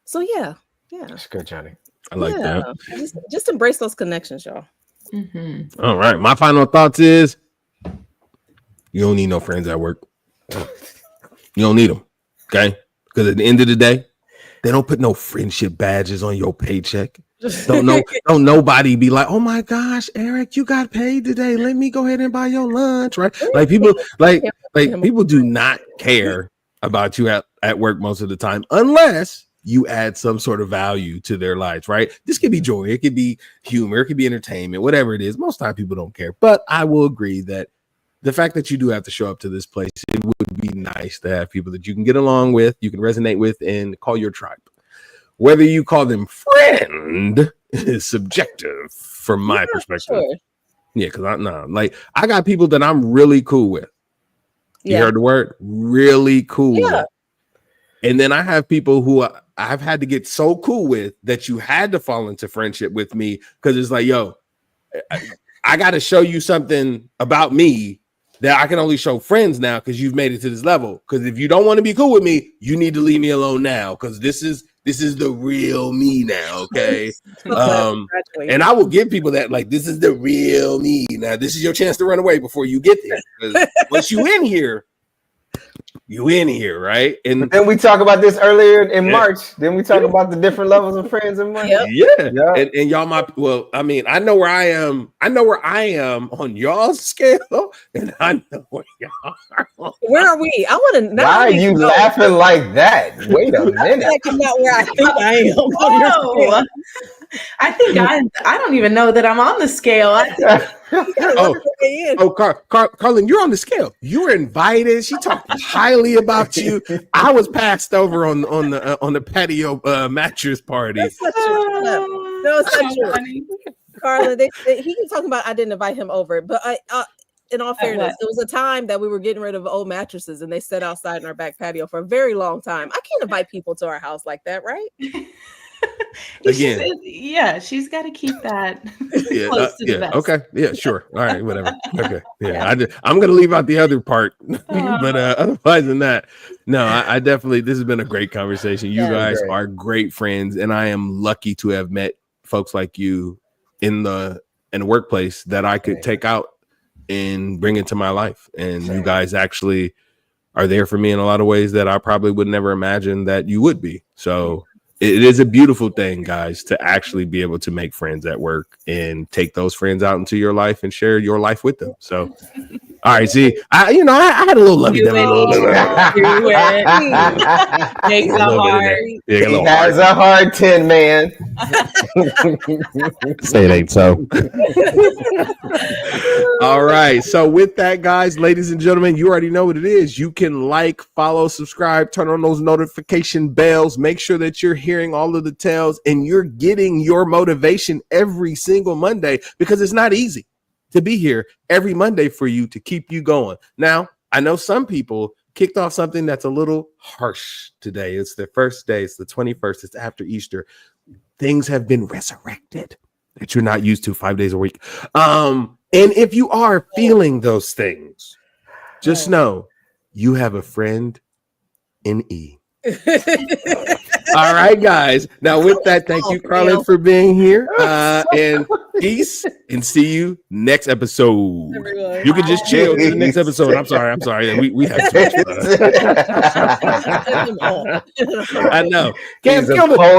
So yeah. That's good, Johnny. I like that. Just embrace those connections, y'all. All right. My final thoughts is you don't need no friends at work. You don't need them. Okay. Because at the end of the day, they don't put no friendship badges on your paycheck. Don't nobody be like, oh my gosh, Eric, you got paid today. Let me go ahead and buy your lunch. Right. Like people people do not care about you at work most of the time, unless you add some sort of value to their lives, right? This could be joy, it could be humor, it could be entertainment, whatever it is. Most time people don't care. But I will agree that the fact that you do have to show up to this place, it would be nice to have people that you can get along with, you can resonate with, and call your tribe. Whether you call them friend is subjective from my perspective. Sure. Yeah, because I got people that I'm really cool with. You heard the word? Really cool with. And then I have people who I've had to get so cool with that you had to fall into friendship with me, because it's like, yo, I got to show you something about me that I can only show friends now because you've made it to this level. Because if you don't want to be cool with me, you need to leave me alone now, because this is the real me now, okay? And I will give people that, like, this is the real me. Now, this is your chance to run away before you get there. Because once you in here, right? And then we talk about this earlier in March. Then we talk about the different levels of friends in March. And y'all, I know where I am. I know where I am on y'all's scale, and I know where y'all are. Where are we? I want to know. Why are you laughing like that? Wait a minute. I'm not where I think I am on your scale. I think I don't even know that I'm on the scale. Carlin, you're on the scale. You were invited. She talked highly about you. I was passed over on the patio mattress party. That's not true. No, it's not true. Carlin, he can talk about I didn't invite him over, but in all fairness, there was a time that we were getting rid of old mattresses, and they sat outside in our back patio for a very long time. I can't invite people to our house like that, right? Again. She's got to keep that Yeah, close to the vest. okay, yeah, sure. All right, whatever. Okay, yeah. I'm gonna leave out the other part, but otherwise than that, no, I definitely. This has been a great conversation. You guys are great friends, and I am lucky to have met folks like you in the workplace that I could take out and bring into my life. And you guys actually are there for me in a lot of ways that I probably would never imagine that you would be. So it is a beautiful thing, guys, to actually be able to make friends at work and take those friends out into your life and share your life with them. So, all right, see, I had a little lovey-dovey a little bit. Makes a heart. He has a hard 10, man. Say it ain't so. All right. So with that, guys, ladies and gentlemen, you already know what it is. You can like, follow, subscribe, turn on those notification bells. Make sure that you're hearing all of the tales and you're getting your motivation every single Monday, because it's not easy to be here every Monday for you to keep you going. Now, I know some people kicked off something that's a little harsh today. It's the first day. It's the 21st. It's after Easter. Things have been resurrected that you're not used to 5 days a week. And if you are feeling those things, just know you have a friend in E. All right, guys. Now, with that, thank you, Carlin, for being here. And peace, and see you next episode. You can just chill to the next episode. I'm sorry. We have too much fun. I know. Can't feel the